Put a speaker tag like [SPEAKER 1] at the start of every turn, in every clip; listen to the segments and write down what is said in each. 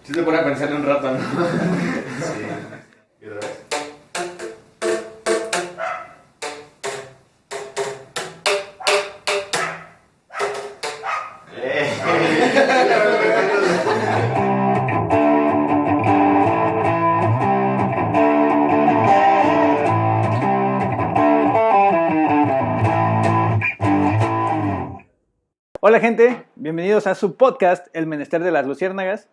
[SPEAKER 1] Sí te pone a pensar un rato, ¿no? Sí. ¿Y otra vez?
[SPEAKER 2] Hola gente, bienvenidos a su podcast El Menester de las Luciérnagas.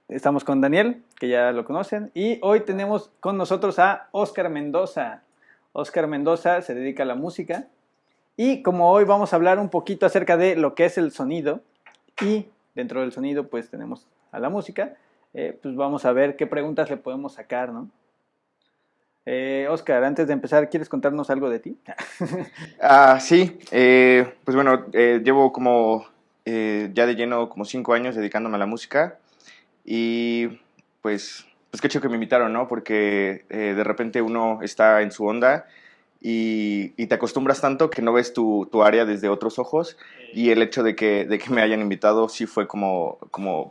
[SPEAKER 2] Estamos con Daniel, que ya lo conocen, y hoy tenemos con nosotros a Óscar Mendoza. Óscar Mendoza se dedica a la música y como hoy vamos a hablar un poquito acerca de lo que es el sonido y dentro del sonido pues tenemos a la música, pues vamos a ver qué preguntas le podemos sacar, ¿no? Óscar, antes de empezar, ¿quieres contarnos algo de ti?
[SPEAKER 3] Sí, pues bueno, llevo como ya de lleno como 5 años dedicándome a la música y pues qué chido que me invitaron, ¿no? Porque de repente uno está en su onda y te acostumbras tanto que no ves tu área desde otros ojos y el hecho de que me hayan invitado sí fue como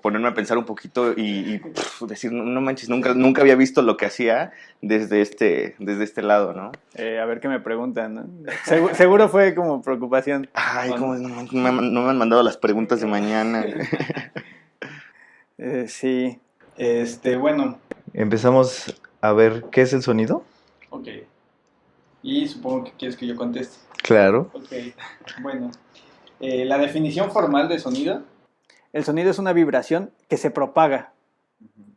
[SPEAKER 3] ponerme a pensar un poquito y decir, no manches, nunca había visto lo que hacía desde este lado, ¿no?
[SPEAKER 2] A ver qué me preguntan, ¿no? Seguro fue como preocupación.
[SPEAKER 3] Ay, ¿cómo no me han mandado las preguntas de mañana?
[SPEAKER 2] Sí, bueno,
[SPEAKER 4] Empezamos a ver qué es el sonido.
[SPEAKER 2] ok. Y supongo que quieres que yo conteste.
[SPEAKER 4] Claro.
[SPEAKER 2] Ok, bueno. La definición formal de sonido. El sonido es una vibración que se propaga,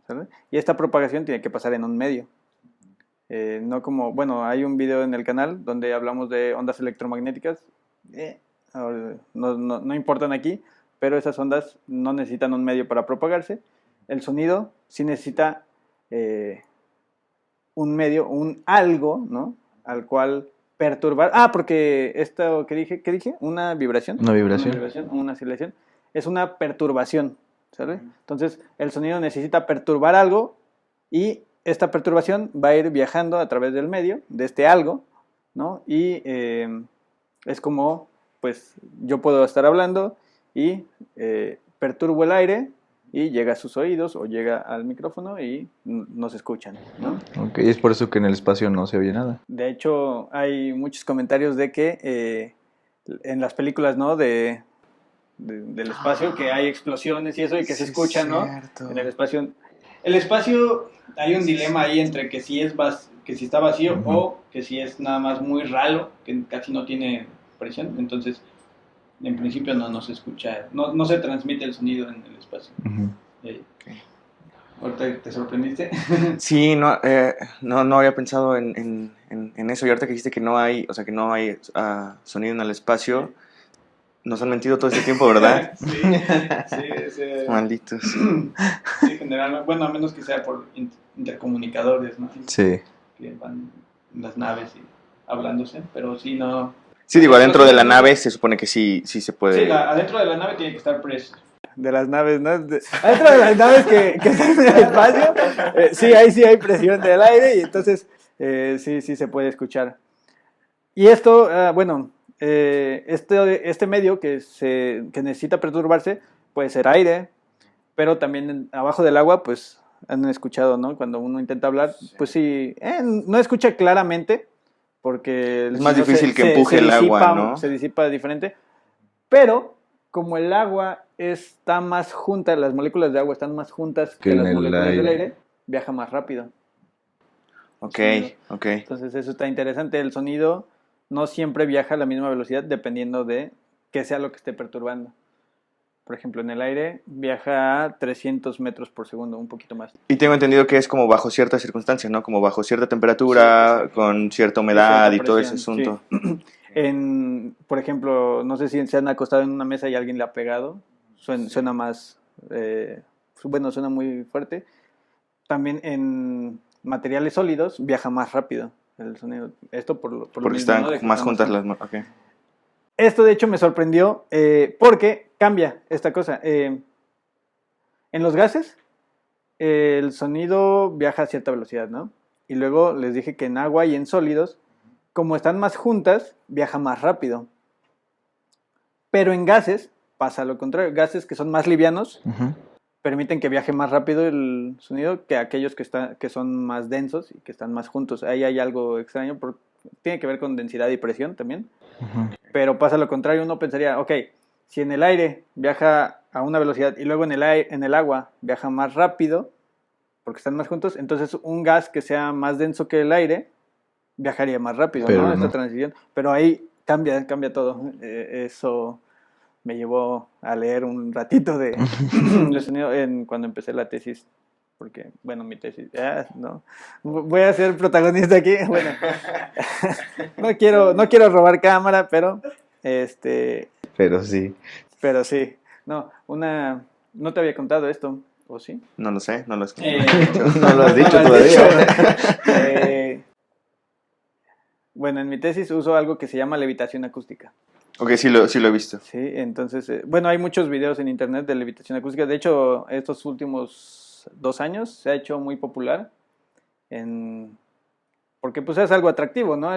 [SPEAKER 2] ¿sabes? Y esta propagación tiene que pasar en un medio. No como, bueno, hay un video en el canal donde hablamos de ondas electromagnéticas. No importan aquí, pero esas ondas no necesitan un medio para propagarse. El sonido sí necesita un medio, un algo, ¿no? Al cual perturbar. Porque esto que dije, ¿qué dije? Una vibración.
[SPEAKER 4] Una vibración.
[SPEAKER 2] Una oscilación. Es una perturbación, ¿sabes? Entonces, el sonido necesita perturbar algo y esta perturbación va a ir viajando a través del medio, de este algo, ¿no? Y es como, pues, yo puedo estar hablando y perturbo el aire y llega a sus oídos o llega al micrófono y nos escuchan, ¿no?
[SPEAKER 4] Ok, es por eso que en el espacio no se oye nada.
[SPEAKER 2] De hecho, hay muchos comentarios de que en las películas, ¿no? Del espacio, que hay explosiones y eso, y que
[SPEAKER 3] Sí,
[SPEAKER 2] se escuchan, ¿no?
[SPEAKER 3] cierto.
[SPEAKER 2] En el espacio. El espacio, hay un dilema ahí entre que si está vacío
[SPEAKER 4] Ujú.
[SPEAKER 2] o que si es nada más muy ralo, que casi no tiene presión. Entonces, en principio no se escucha, no se transmite el sonido en el espacio.
[SPEAKER 4] Ujú.
[SPEAKER 2] ¿Ahorita te sorprendiste?
[SPEAKER 3] Sí, no había pensado en eso. Y ahorita que dijiste que no hay, o sea, que no hay sonido en el espacio, nos han mentido todo este tiempo, ¿verdad?
[SPEAKER 2] Sí.
[SPEAKER 3] Malditos.
[SPEAKER 2] Sí, generalmente, bueno, a menos que sea por intercomunicadores, ¿no?
[SPEAKER 4] Sí.
[SPEAKER 2] Que van en las naves y hablándose, pero sí, no.
[SPEAKER 3] Sí, digo, adentro de la nave se supone que sí se puede.
[SPEAKER 2] Sí, adentro de la nave tiene que estar preso. De las naves, ¿no? Adentro de las naves que están en el espacio, ahí sí hay presión del aire y entonces sí se puede escuchar. Y esto, este medio que necesita perturbarse puede ser aire, pero también abajo del agua, pues han escuchado, ¿no? Cuando uno intenta hablar, pues sí, no escucha claramente porque
[SPEAKER 3] Es más difícil que empuje el agua, ¿no?
[SPEAKER 2] se disipa diferente, pero como el agua está más junta, las moléculas de agua están más juntas que las moléculas del aire, viaja más rápido.
[SPEAKER 3] Ok.
[SPEAKER 2] Entonces eso está interesante, el sonido no siempre viaja a la misma velocidad dependiendo de qué sea lo que esté perturbando. Por ejemplo, en el aire viaja a 300 metros por segundo, un poquito más.
[SPEAKER 3] Y tengo entendido que es como bajo ciertas circunstancias, ¿no? Como bajo cierta temperatura, con cierta humedad y todo ese asunto.
[SPEAKER 2] Sí. Por ejemplo, no sé si se han acostado en una mesa y alguien le ha pegado. Suena más... suena muy fuerte. También en materiales sólidos viaja más rápido el sonido. Esto por lo
[SPEAKER 3] Porque
[SPEAKER 2] mismo,
[SPEAKER 3] están
[SPEAKER 2] ¿no? De que
[SPEAKER 3] más
[SPEAKER 2] están
[SPEAKER 3] juntas las... Okay.
[SPEAKER 2] Esto de hecho me sorprendió porque cambia esta cosa. En los gases el sonido viaja a cierta velocidad, ¿no? Y luego les dije que en agua y en sólidos, como están más juntas, viaja más rápido. Pero en gases pasa lo contrario. Gases que son más livianos,
[SPEAKER 4] Ujú.
[SPEAKER 2] permiten que viaje más rápido el sonido que aquellos que son más densos y que están más juntos. Ahí hay algo extraño, tiene que ver con densidad y presión también.
[SPEAKER 4] Ujú.
[SPEAKER 2] Pero pasa lo contrario, uno pensaría, ok, si en el aire viaja a una velocidad y luego en el agua viaja más rápido, porque están más juntos, entonces un gas que sea más denso que el aire viajaría más rápido,
[SPEAKER 4] Pero
[SPEAKER 2] ¿no?
[SPEAKER 4] no.
[SPEAKER 2] Esta transición. Pero ahí cambia todo. Eso me llevó a leer un ratito de sonido cuando empecé la tesis. Porque, bueno, mi tesis, no, voy a ser protagonista aquí. Bueno, no quiero robar cámara, pero
[SPEAKER 4] Pero sí.
[SPEAKER 2] pero sí, no te había contado esto, ¿o sí?
[SPEAKER 3] No lo sé, no lo escuché.
[SPEAKER 4] No lo has dicho
[SPEAKER 2] no lo has
[SPEAKER 4] todavía.
[SPEAKER 2] dicho. Bueno, en mi tesis uso algo que se llama levitación acústica.
[SPEAKER 3] Ok, sí lo he visto.
[SPEAKER 2] Sí, entonces, bueno, hay muchos videos en internet de levitación acústica. De hecho, estos últimos 2 años se ha hecho muy popular porque pues es algo atractivo, ¿no?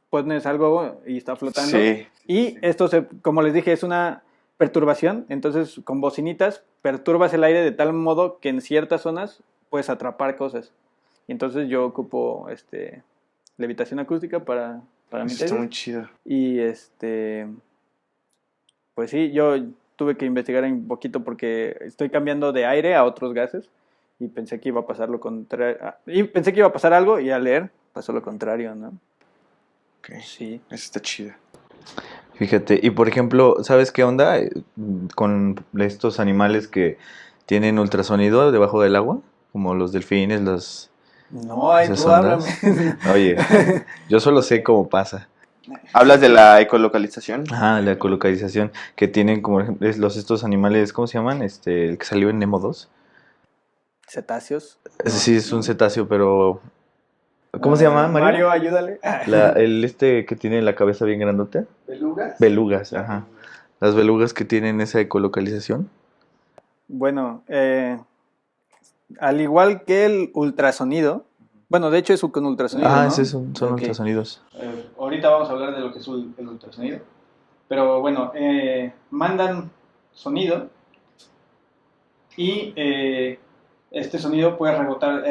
[SPEAKER 2] Pones algo y está flotando.
[SPEAKER 3] Sí.
[SPEAKER 2] Y esto, como les dije, es una perturbación. Entonces, con bocinitas, perturbas el aire de tal modo que en ciertas zonas puedes atrapar cosas. Y entonces yo ocupo levitación acústica para mi
[SPEAKER 3] Eso
[SPEAKER 2] tesis.
[SPEAKER 3] está muy chido.
[SPEAKER 2] Y pues sí, yo tuve que investigar un poquito porque estoy cambiando de aire a otros gases y pensé que iba a pasar lo contrario. Y pensé que iba a pasar algo y al leer pasó lo contrario, ¿no?
[SPEAKER 3] Ok,
[SPEAKER 2] Sí.
[SPEAKER 3] eso está chido.
[SPEAKER 4] Fíjate, y por ejemplo, ¿sabes qué onda con estos animales que tienen ultrasonido debajo del agua? Como los delfines,
[SPEAKER 2] No, ahí
[SPEAKER 4] esas
[SPEAKER 2] tú
[SPEAKER 4] ondas.
[SPEAKER 2] háblame.
[SPEAKER 4] Oye, yo solo sé cómo pasa.
[SPEAKER 3] ¿Hablas de la ecolocalización?
[SPEAKER 4] Ajá, la ecolocalización que tienen como ejemplo, estos animales, ¿cómo se llaman? El que salió en Nemo 2.
[SPEAKER 2] Cetáceos.
[SPEAKER 4] Sí, es un cetáceo, pero ¿cómo se llama, Mario?
[SPEAKER 2] Mario, ayúdale.
[SPEAKER 4] El que tiene la cabeza bien grandote.
[SPEAKER 1] ¿Belugas?
[SPEAKER 4] Belugas, ajá. Las belugas que tienen esa ecolocalización.
[SPEAKER 2] Bueno, al igual que el ultrasonido, bueno, de hecho es con ultrasonido,
[SPEAKER 4] Ah,
[SPEAKER 2] ¿no?
[SPEAKER 4] esos son
[SPEAKER 2] Ok. ultrasonidos. Ahorita vamos a hablar de lo que es el ultrasonido. Pero bueno, mandan sonido y este sonido puede rebotar.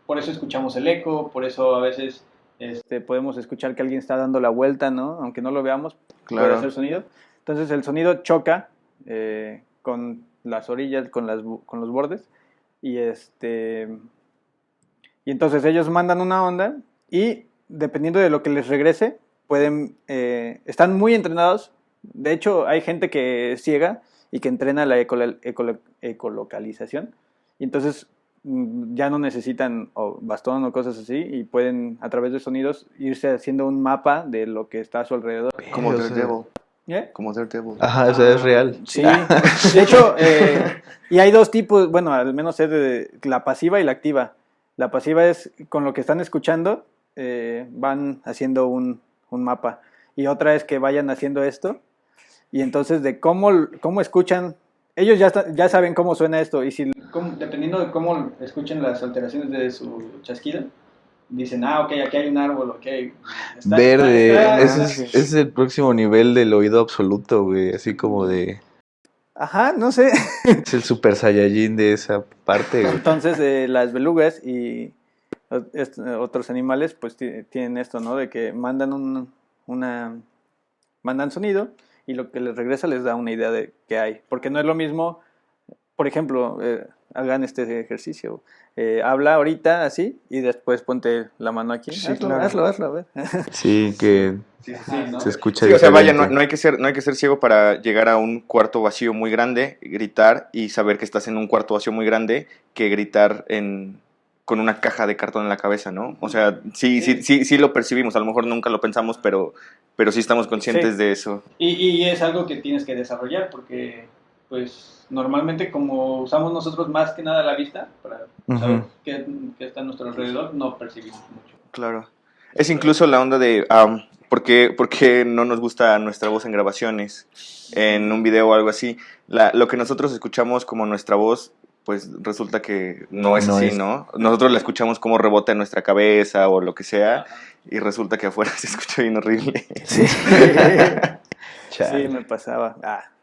[SPEAKER 2] Por eso escuchamos el eco, por eso a veces podemos escuchar que alguien está dando la vuelta, ¿no? Aunque no lo veamos, puede
[SPEAKER 3] Claro.
[SPEAKER 2] hacer sonido. Entonces el sonido choca con las orillas, con los bordes y y entonces ellos mandan una onda y dependiendo de lo que les regrese, están muy entrenados. De hecho, hay gente que es ciega y que entrena la ecolocalización. Y entonces ya no necesitan bastón o cosas así y pueden a través de sonidos irse haciendo un mapa de lo que está a su alrededor.
[SPEAKER 3] Como
[SPEAKER 4] O sea,
[SPEAKER 3] Daredevil.
[SPEAKER 2] ¿Eh?
[SPEAKER 3] Como Daredevil.
[SPEAKER 4] Ajá, o sea, es real.
[SPEAKER 2] Sí, de hecho, y hay 2 tipos, bueno, al menos es de la pasiva y la activa. La pasiva es con lo que están escuchando, van haciendo un mapa. Y otra es que vayan haciendo esto. Y entonces de cómo escuchan, ellos ya saben cómo suena esto. Y dependiendo de cómo escuchen las alteraciones de su chasquido, dicen, ok, aquí hay un árbol, ok.
[SPEAKER 4] Verde.
[SPEAKER 2] está-
[SPEAKER 4] Ese es el próximo nivel del oído absoluto, güey. Así como de...
[SPEAKER 2] Ajá, no sé.
[SPEAKER 4] Es el super saiyajin de esa parte, güey.
[SPEAKER 2] Entonces las belugas y otros animales pues tienen esto, ¿no? De que mandan mandan sonido y lo que les regresa les da una idea de qué hay. Porque no es lo mismo, por ejemplo, hagan este ejercicio. Habla ahorita así y después ponte la mano aquí.
[SPEAKER 3] Sí,
[SPEAKER 2] hazlo,
[SPEAKER 3] claro.
[SPEAKER 2] hazlo, a ver.
[SPEAKER 4] Sí, que
[SPEAKER 2] ¿no?
[SPEAKER 4] se escucha
[SPEAKER 3] Sí, o sea, vaya,
[SPEAKER 4] diferente.
[SPEAKER 3] no hay que ser ciego para llegar a un cuarto vacío muy grande, gritar y saber que estás en un cuarto vacío muy grande que gritar con una caja de cartón en la cabeza, ¿no? O sea, sí lo percibimos, a lo mejor nunca lo pensamos, pero sí estamos conscientes
[SPEAKER 2] Sí.
[SPEAKER 3] de eso.
[SPEAKER 2] Y es algo que tienes que desarrollar porque, pues, normalmente como usamos nosotros más que nada la vista para saber qué está a nuestro alrededor, no percibimos mucho.
[SPEAKER 3] Claro. Es incluso la onda de ¿por qué no nos gusta nuestra voz en grabaciones, en un video o algo así? Lo que nosotros escuchamos como nuestra voz, pues resulta que no es
[SPEAKER 4] No
[SPEAKER 3] así,
[SPEAKER 4] es.
[SPEAKER 3] ¿no? Nosotros la escuchamos como rebota en nuestra cabeza o lo que sea, y resulta que afuera se escucha bien horrible.
[SPEAKER 2] Sí,
[SPEAKER 4] Chale.
[SPEAKER 2] sí me pasaba.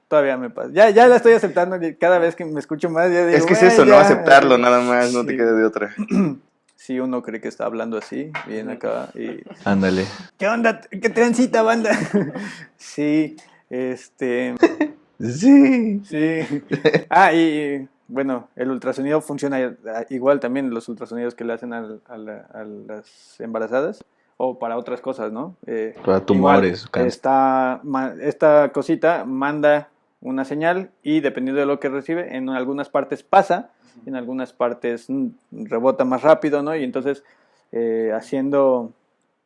[SPEAKER 2] Todavía me pasa. Ya la estoy aceptando y cada vez que me escucho más ya digo,
[SPEAKER 3] Es que es
[SPEAKER 2] "Güey,
[SPEAKER 3] eso, ¿no?
[SPEAKER 2] ya".
[SPEAKER 3] Aceptarlo nada más, no te
[SPEAKER 2] Sí.
[SPEAKER 3] queda de otra.
[SPEAKER 2] Sí, uno cree que está hablando así, bien acá y...
[SPEAKER 4] Ándale.
[SPEAKER 2] ¿Qué onda? ¿Qué transita, banda? Sí,
[SPEAKER 4] Sí.
[SPEAKER 2] sí. Ah, y bueno, el ultrasonido funciona igual también, los ultrasonidos que le hacen a las embarazadas o para otras cosas, ¿no?
[SPEAKER 4] Para tumores, cáncer.
[SPEAKER 2] Esta cosita manda una señal y dependiendo de lo que recibe, en algunas partes pasa, en algunas partes rebota más rápido, ¿no? Y entonces, haciendo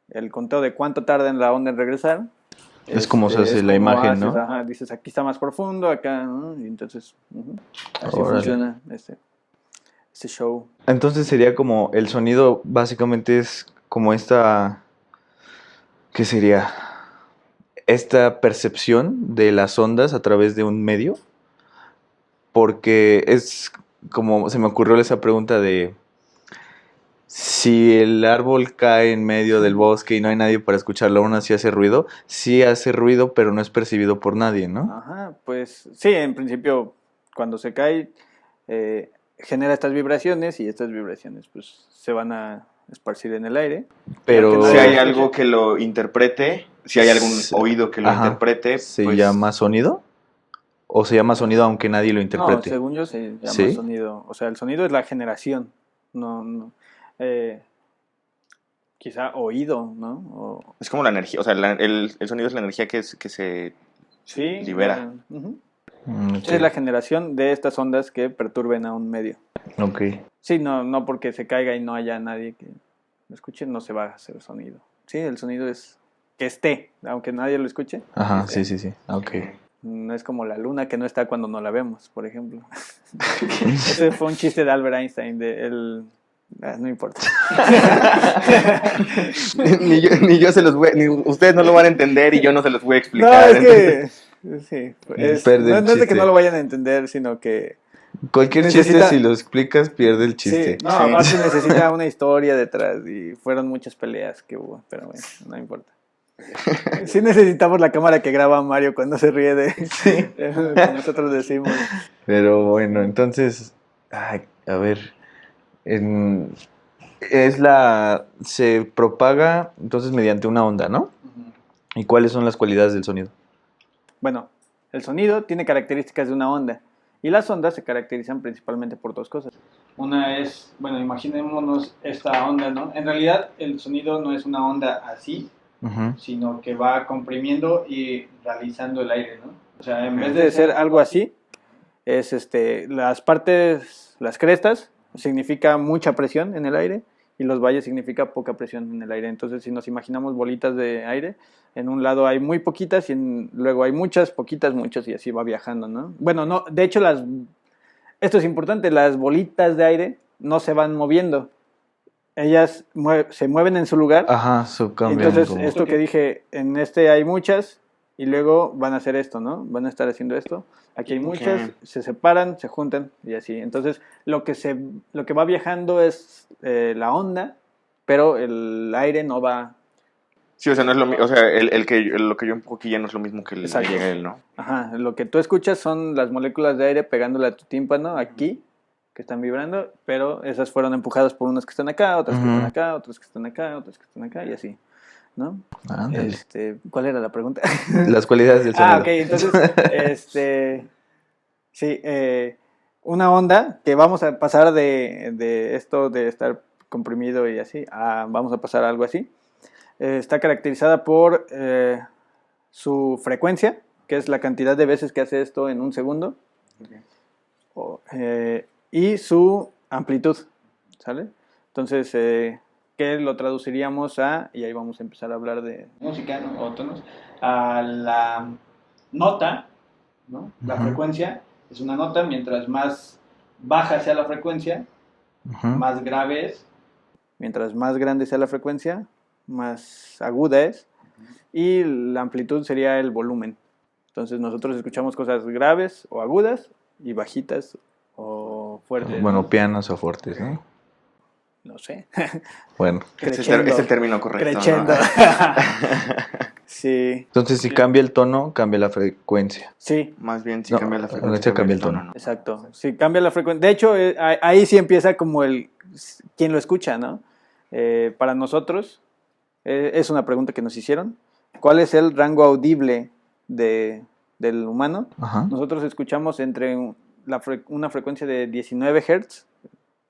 [SPEAKER 2] el conteo de cuánto tarda en la onda en regresar,
[SPEAKER 4] Es como se hace la
[SPEAKER 2] como
[SPEAKER 4] imagen, ¿no?
[SPEAKER 2] ajá, dices, aquí está más profundo, acá, ¿no? Y entonces, así
[SPEAKER 4] Órale.
[SPEAKER 2] funciona este show.
[SPEAKER 4] Entonces sería como el sonido básicamente es como esta, ¿qué sería? Esta percepción de las ondas a través de un medio, porque es como se me ocurrió esa pregunta de si el árbol cae en medio del bosque y no hay nadie para escucharlo, aún así hace ruido, sí hace ruido, pero no es percibido por nadie, ¿no?
[SPEAKER 2] Ajá, pues sí, en principio, cuando se cae, genera estas vibraciones y estas vibraciones pues se van a esparcir en el aire.
[SPEAKER 4] Pero
[SPEAKER 2] aunque
[SPEAKER 3] Si
[SPEAKER 2] nadie
[SPEAKER 3] hay
[SPEAKER 2] lo
[SPEAKER 3] algo
[SPEAKER 2] escuche.
[SPEAKER 3] que lo interprete, si hay algún oído que lo
[SPEAKER 4] Ajá.
[SPEAKER 3] interprete,
[SPEAKER 4] ¿Se
[SPEAKER 3] pues,
[SPEAKER 4] llama sonido? ¿O se llama sonido aunque nadie lo
[SPEAKER 2] No,
[SPEAKER 4] interprete?
[SPEAKER 2] según yo se llama
[SPEAKER 4] ¿Sí?
[SPEAKER 2] sonido. O sea, el sonido es la generación, no quizá oído, ¿no?
[SPEAKER 3] es como la energía, o sea, el sonido es la energía que se
[SPEAKER 2] Sí,
[SPEAKER 3] libera.
[SPEAKER 2] Ujú.
[SPEAKER 4] Ok.
[SPEAKER 2] Sí, es la generación de estas ondas que perturben a un medio.
[SPEAKER 4] Ok.
[SPEAKER 2] Sí, no porque se caiga y no haya nadie que lo escuche, no se va a hacer sonido. Sí, el sonido es que esté, aunque nadie lo escuche.
[SPEAKER 4] Ajá,
[SPEAKER 2] que esté.
[SPEAKER 4] sí, sí, sí. Ok.
[SPEAKER 2] No es como la luna que no está cuando no la vemos, por ejemplo. Ese fue un chiste de Albert Einstein, no importa.
[SPEAKER 3] ni yo se los voy, ni ustedes no lo van a entender y yo no se los voy a
[SPEAKER 2] No,
[SPEAKER 3] explicar.
[SPEAKER 2] es que sí,
[SPEAKER 4] Pierde el
[SPEAKER 2] no es de que
[SPEAKER 4] chiste.
[SPEAKER 2] no lo vayan a entender, sino que
[SPEAKER 4] Cualquier
[SPEAKER 2] necesita-
[SPEAKER 4] chiste, si lo explicas, pierde el chiste.
[SPEAKER 2] sí, no,
[SPEAKER 3] Sí.
[SPEAKER 2] aparte necesita una historia detrás y fueron muchas peleas que hubo, pero bueno, no importa. Sí necesitamos la cámara que graba a Mario cuando se ríe de lo que nosotros decimos.
[SPEAKER 4] Pero bueno, entonces, ay, a ver, en- se propaga entonces mediante una onda, ¿no? ¿Y cuáles son las cualidades del sonido?
[SPEAKER 2] Bueno, el sonido tiene características de una onda y las ondas se caracterizan principalmente por dos cosas. Una es, bueno, imaginémonos esta onda, ¿no? En realidad el sonido no es una onda así,
[SPEAKER 4] Ujú.
[SPEAKER 2] sino que va comprimiendo y realizando el aire, ¿no? O sea, en vez de ser algo así, es las partes, las crestas, significa mucha presión en el aire y los valles significa poca presión en el aire. Entonces, si nos imaginamos bolitas de aire, en un lado hay muy poquitas y luego hay muchas, poquitas, muchas y así va viajando, ¿no? Bueno, no, de hecho esto es importante, las bolitas de aire no se van moviendo. Ellas se mueven en su lugar.
[SPEAKER 4] Ajá, subcambian
[SPEAKER 2] Entonces,
[SPEAKER 4] como...
[SPEAKER 2] esto que dije, en hay muchas y luego van a hacer esto, ¿no? Van a estar haciendo esto. Aquí hay muchas,
[SPEAKER 3] Ok.
[SPEAKER 2] se separan, se juntan y así. Entonces, lo que va viajando es la onda, pero el aire no va.
[SPEAKER 3] Sí, o sea, no es lo mismo, o sea, lo que yo empujo aquí ya no es lo mismo que le
[SPEAKER 2] Exacto.
[SPEAKER 3] llega a él, ¿no?
[SPEAKER 2] Ajá, lo que tú escuchas son las moléculas de aire pegándole a tu tímpano aquí, que están vibrando, pero esas fueron empujadas por unas que están acá, otras que están acá, otras que están acá, otras que están acá y así, ¿no?
[SPEAKER 4] Ándale.
[SPEAKER 2] ¿Cuál era la pregunta?
[SPEAKER 4] Las cualidades del sonido.
[SPEAKER 2] Ah, ok, entonces, sí, una onda que vamos a pasar de esto de estar comprimido y así, vamos a pasar a algo así, está caracterizada por su frecuencia, que es la cantidad de veces que hace esto en un segundo, y su amplitud, ¿sale? Entonces, ¿qué lo traduciríamos y ahí vamos a empezar a hablar de música, ¿no? O tonos, a la nota, ¿no? La
[SPEAKER 4] Ujú.
[SPEAKER 2] frecuencia es una nota, mientras más baja sea la frecuencia,
[SPEAKER 4] Ujú.
[SPEAKER 2] más grave es, mientras más grande sea la frecuencia, más aguda es, y la amplitud sería el volumen. Entonces nosotros escuchamos cosas graves o agudas y bajitas o fuertes.
[SPEAKER 4] Bueno,
[SPEAKER 2] ¿no?
[SPEAKER 4] pianos o fuertes, ¿no?
[SPEAKER 2] No sé.
[SPEAKER 4] Bueno,
[SPEAKER 3] Es el término correcto,
[SPEAKER 2] Crescendo.
[SPEAKER 3] ¿no?
[SPEAKER 2] Sí,
[SPEAKER 4] Entonces, si cambia el tono, cambia la frecuencia.
[SPEAKER 2] sí,
[SPEAKER 3] Más bien, si
[SPEAKER 4] No,
[SPEAKER 3] cambia la
[SPEAKER 4] en
[SPEAKER 3] frecuencia,
[SPEAKER 4] este cambia el tono.
[SPEAKER 3] ¿no?
[SPEAKER 2] exacto. Sí, cambia la frecuencia. De hecho, ahí sí empieza como quién lo escucha, ¿no? Para nosotros, es una pregunta que nos hicieron. ¿Cuál es el rango audible del humano?
[SPEAKER 4] Ajá.
[SPEAKER 2] Nosotros escuchamos entre una frecuencia de 19 Hz,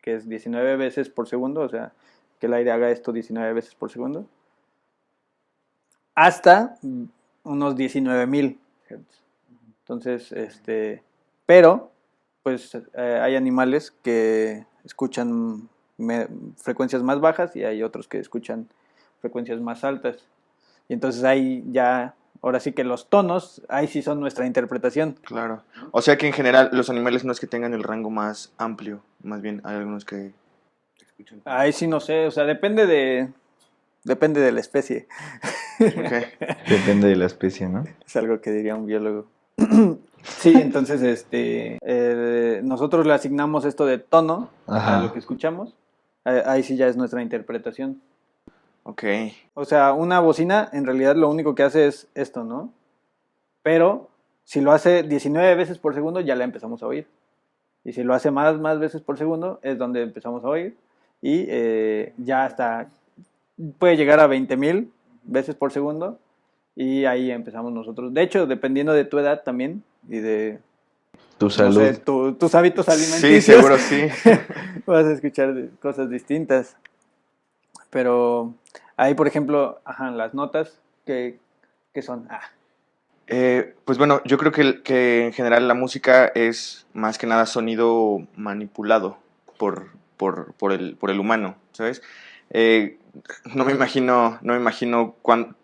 [SPEAKER 2] que es 19 veces por segundo, o sea, que el aire haga esto 19 veces por segundo, hasta unos 19.000 Hz. Entonces, pero, pues hay animales que escuchan frecuencias más bajas y hay otros que escuchan frecuencias más altas. Y entonces ahí ya, ahora sí que los tonos, ahí sí son nuestra interpretación.
[SPEAKER 3] Claro. O sea que en general los animales no es que tengan el rango más amplio, más bien hay algunos que escuchan.
[SPEAKER 2] Ahí sí no sé, o sea, depende de la especie.
[SPEAKER 3] Ok.
[SPEAKER 4] Depende de la especie, ¿no?
[SPEAKER 2] Es algo que diría un biólogo. Sí, entonces nosotros le asignamos esto de tono
[SPEAKER 4] Ajá.
[SPEAKER 2] a lo que escuchamos. Ahí sí ya es nuestra interpretación.
[SPEAKER 3] Ok.
[SPEAKER 2] O sea, una bocina en realidad lo único que hace es esto, ¿no? Pero si lo hace 19 veces por segundo ya la empezamos a oír. Y si lo hace más veces por segundo es donde empezamos a oír. Y ya hasta puede llegar a 20.000 veces por segundo. Y ahí empezamos nosotros. De hecho, dependiendo de tu edad también y de
[SPEAKER 4] Tu
[SPEAKER 2] no
[SPEAKER 4] salud.
[SPEAKER 2] sé, tus hábitos
[SPEAKER 3] Sí,
[SPEAKER 2] alimenticios,
[SPEAKER 3] seguro sí.
[SPEAKER 2] vas a escuchar cosas distintas. Pero ahí, por ejemplo, ajá, las notas que son.
[SPEAKER 3] Pues bueno, yo creo que en general la música es más que nada sonido manipulado por el humano, ¿sabes? No me imagino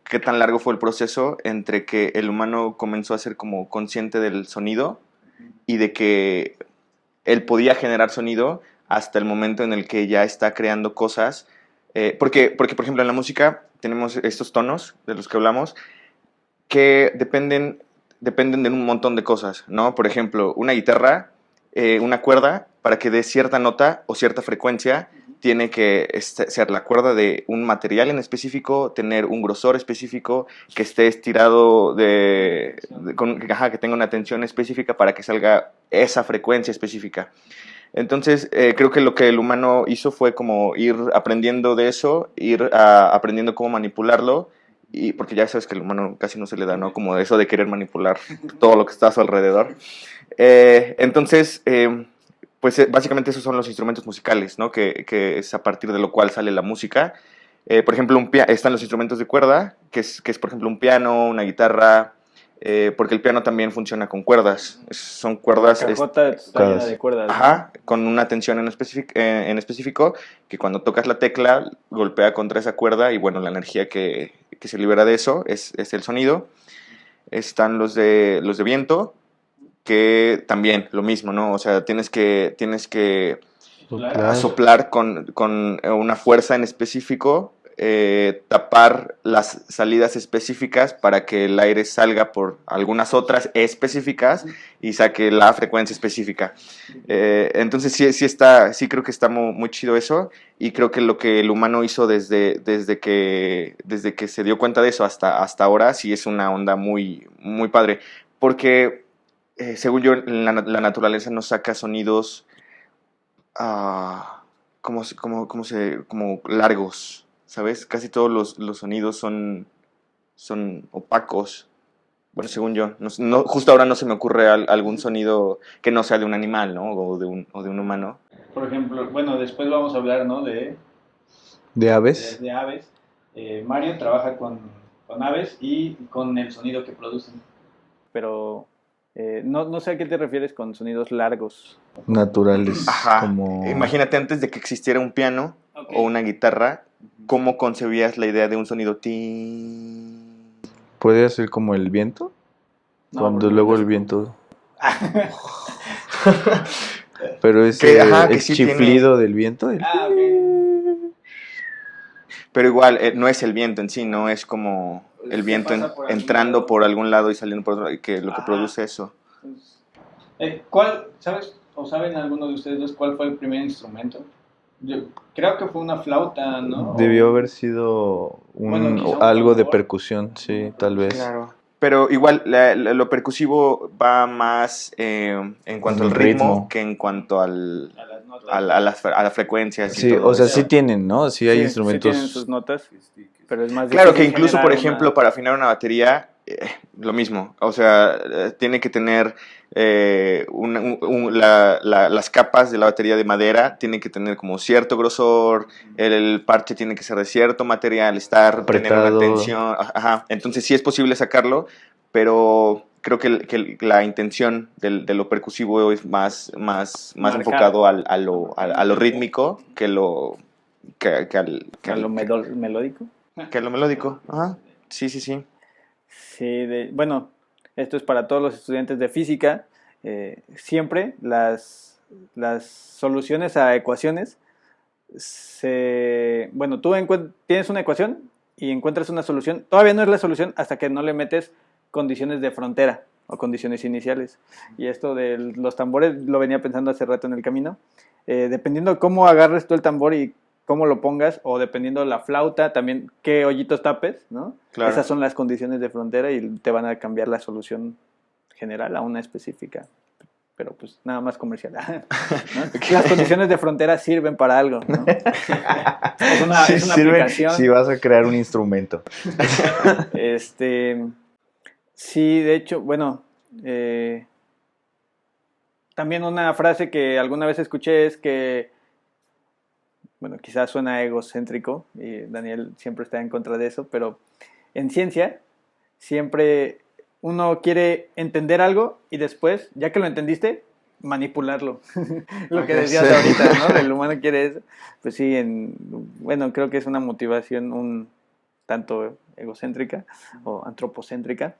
[SPEAKER 3] qué tan largo fue el proceso entre que el humano comenzó a ser como consciente del sonido y de que él podía generar sonido hasta el momento en el que ya está creando cosas. Porque, por ejemplo, en la música tenemos estos tonos de los que hablamos que dependen de un montón de cosas, ¿no? Por ejemplo, una guitarra, una cuerda, para que dé cierta nota o cierta frecuencia, tiene que ser la cuerda de un material en específico, tener un grosor específico, que esté estirado que tenga una tensión específica para que salga esa frecuencia específica. Entonces, creo que lo que el humano hizo fue como ir aprendiendo de eso, aprendiendo cómo manipularlo, y porque ya sabes que el humano casi no se le da, ¿no? Como eso de querer manipular todo lo que está a su alrededor. Entonces, pues básicamente esos son los instrumentos musicales, ¿no? Que es a partir de lo cual sale la música. Por ejemplo, están los instrumentos de cuerda, que es, por ejemplo, un piano, una guitarra, porque el piano también funciona con cuerdas. Son cuerdas...
[SPEAKER 2] La cajota está llena de cuerdas.
[SPEAKER 3] Ajá, con una tensión en específico, que cuando tocas la tecla golpea contra esa cuerda y bueno, la energía que se libera de eso es el sonido. Están los de viento, que también lo mismo, ¿no? O sea, tienes que soplar con una fuerza en específico, tapar las salidas específicas para que el aire salga por algunas otras específicas y saque la frecuencia específica. Entonces sí creo que está muy chido eso, y creo que lo que el humano hizo desde que se dio cuenta de eso hasta ahora sí es una onda muy, muy padre, porque según yo la naturaleza nos saca sonidos como largos, ¿sabes? Casi todos los sonidos son opacos. Bueno, según yo. Justo ahora no se me ocurre algún sonido que no sea de un animal, ¿no? O de un humano.
[SPEAKER 2] Por ejemplo, bueno, después vamos a hablar, ¿no?
[SPEAKER 4] ¿De aves?
[SPEAKER 2] De aves. Mario trabaja con aves y con el sonido que producen. Pero no sé a qué te refieres con sonidos largos.
[SPEAKER 4] Naturales.
[SPEAKER 3] Ajá.
[SPEAKER 4] Como...
[SPEAKER 3] Imagínate antes de que existiera un piano
[SPEAKER 2] Okay.
[SPEAKER 3] o una guitarra, ¿cómo concebías la idea de un sonido ti?
[SPEAKER 4] ¿Puede ser como el viento?
[SPEAKER 2] No,
[SPEAKER 4] Cuando
[SPEAKER 2] porque
[SPEAKER 4] luego
[SPEAKER 2] no es-
[SPEAKER 4] el viento... Pero es
[SPEAKER 3] Que
[SPEAKER 4] el
[SPEAKER 3] sí
[SPEAKER 4] chiflido del viento.
[SPEAKER 2] Ok.
[SPEAKER 3] Pero igual, no es el viento en sí, no es como el
[SPEAKER 2] Se
[SPEAKER 3] viento
[SPEAKER 2] pasa por algún
[SPEAKER 3] entrando
[SPEAKER 2] lado.
[SPEAKER 3] por algún lado y saliendo por otro, y que lo que
[SPEAKER 2] Ajá.
[SPEAKER 3] produce eso.
[SPEAKER 2] ¿Cuál, sabes o saben alguno de ustedes dos cuál fue el primer instrumento Yo creo que fue una flauta, ¿no?
[SPEAKER 4] Debió haber sido
[SPEAKER 2] Bueno, quizá un
[SPEAKER 4] algo de
[SPEAKER 2] tambor.
[SPEAKER 4] percusión, sí, tal vez.
[SPEAKER 3] Claro. Pero igual, lo percusivo va más en cuanto
[SPEAKER 4] En
[SPEAKER 3] al
[SPEAKER 4] el
[SPEAKER 3] ritmo
[SPEAKER 4] ritmo.
[SPEAKER 3] que en cuanto al,
[SPEAKER 2] A las notas.
[SPEAKER 3] a las frecuencias y
[SPEAKER 4] Sí,
[SPEAKER 3] todo
[SPEAKER 4] o sea,
[SPEAKER 3] eso.
[SPEAKER 4] sí tienen, ¿no? Sí hay
[SPEAKER 2] Sí
[SPEAKER 4] instrumentos.
[SPEAKER 2] tienen sus notas, pero es más
[SPEAKER 3] Claro que
[SPEAKER 2] difícil
[SPEAKER 3] incluso, por
[SPEAKER 2] generar
[SPEAKER 3] ejemplo,
[SPEAKER 2] una...
[SPEAKER 3] para afinar una batería, lo mismo. O sea, tiene que tener las capas de la batería de madera, tienen que tener como cierto grosor, el parche tiene que ser de cierto material, tener una
[SPEAKER 4] Apretado.
[SPEAKER 3] tensión. Ajá. Entonces sí es posible sacarlo, pero creo que la intención de lo percusivo es más
[SPEAKER 2] Marcar.
[SPEAKER 3] enfocado a lo rítmico que lo
[SPEAKER 2] A lo melódico.
[SPEAKER 3] que lo melódico. Ajá. Sí, sí, sí.
[SPEAKER 2] Sí, bueno, esto es para todos los estudiantes de física. Siempre las soluciones a ecuaciones bueno, tú tienes una ecuación y encuentras una solución. Todavía no es la solución hasta que no le metes condiciones de frontera o condiciones iniciales. Y esto de los tambores lo venía pensando hace rato en el camino. Dependiendo cómo agarres tú el tambor y cómo lo pongas, o dependiendo de la flauta, también qué hoyitos tapes, ¿no?
[SPEAKER 3] Claro.
[SPEAKER 2] Esas son las condiciones de frontera y te van a cambiar la solución general a una específica, pero pues nada más comercial, ¿no? Las condiciones de frontera sirven para algo, ¿no? Es una,
[SPEAKER 4] Sí
[SPEAKER 2] es una
[SPEAKER 4] sirven
[SPEAKER 2] aplicación.
[SPEAKER 4] si vas a crear un instrumento.
[SPEAKER 2] Sí, de hecho, bueno, también una frase que alguna vez escuché es que, bueno, quizás suena egocéntrico, y Daniel siempre está en contra de eso, pero en ciencia siempre uno quiere entender algo y después, ya que lo entendiste, manipularlo. Lo que decías
[SPEAKER 3] Sí.
[SPEAKER 2] ahorita, ¿no? El humano quiere eso. Pues sí, bueno, creo que es una motivación un tanto egocéntrica o antropocéntrica.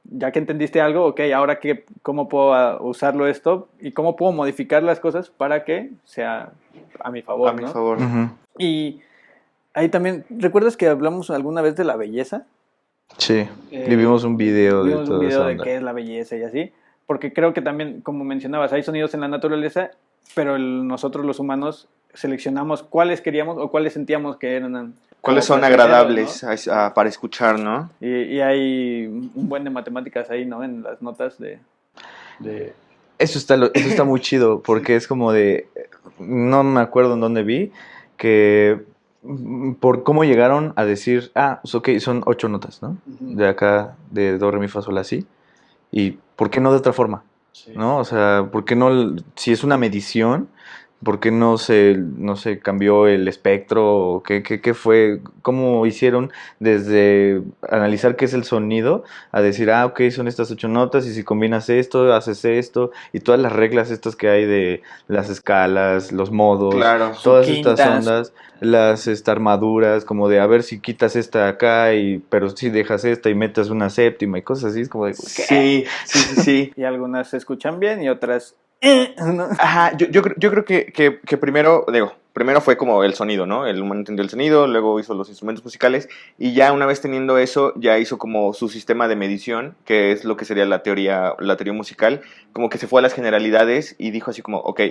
[SPEAKER 2] Ya que entendiste algo, ok, ahora cómo puedo usarlo esto y cómo puedo modificar las cosas para que sea a mi favor,
[SPEAKER 3] A mi
[SPEAKER 2] ¿no?
[SPEAKER 3] favor.
[SPEAKER 4] Ujú.
[SPEAKER 2] Y ahí también, ¿recuerdas que hablamos alguna vez de la belleza?
[SPEAKER 4] Sí, y vimos un video de
[SPEAKER 2] Vimos un
[SPEAKER 4] toda
[SPEAKER 2] video
[SPEAKER 4] esa
[SPEAKER 2] de qué
[SPEAKER 4] onda.
[SPEAKER 2] es la belleza y así, porque creo que también, como mencionabas, hay sonidos en la naturaleza, pero nosotros los humanos seleccionamos cuáles queríamos o cuáles sentíamos que eran
[SPEAKER 3] ¿Cuáles
[SPEAKER 2] como
[SPEAKER 3] son
[SPEAKER 2] placenteros,
[SPEAKER 3] agradables
[SPEAKER 2] ¿no?
[SPEAKER 3] para escuchar, no?
[SPEAKER 2] Y hay un buen de matemáticas ahí, ¿no? En las notas de...
[SPEAKER 4] Eso está muy chido, porque es como de, no me acuerdo en dónde vi, que por cómo llegaron a decir, pues ok, son 8 notas, ¿no?
[SPEAKER 2] Ujú.
[SPEAKER 4] De acá, de do, re, mi, fa, sol, la, si. ¿Y por qué no de otra forma?
[SPEAKER 2] Sí.
[SPEAKER 4] ¿No? O sea, ¿por qué no, si es una medición, por qué no se cambió el espectro? ¿O qué fue? ¿Cómo hicieron desde analizar qué es el sonido a decir, ok, son estas 8 notas y si combinas esto, haces esto y todas las reglas estas que hay de las escalas, los modos,
[SPEAKER 3] Claro.
[SPEAKER 4] todas
[SPEAKER 2] Su
[SPEAKER 4] estas
[SPEAKER 2] quinta,
[SPEAKER 4] ondas, las armaduras, como de a ver si quitas esta acá, pero si dejas esta y metes una séptima y cosas así, es como de, ¿qué?
[SPEAKER 3] Sí, sí, sí, sí.
[SPEAKER 2] y algunas se escuchan bien y otras... ¿no?
[SPEAKER 3] Ajá, yo creo que primero fue como el sonido, ¿no? El humano entendió el sonido, luego hizo los instrumentos musicales y ya una vez teniendo eso, ya hizo como su sistema de medición, que es lo que sería la teoría musical, como que se fue a las generalidades y dijo así como, ok,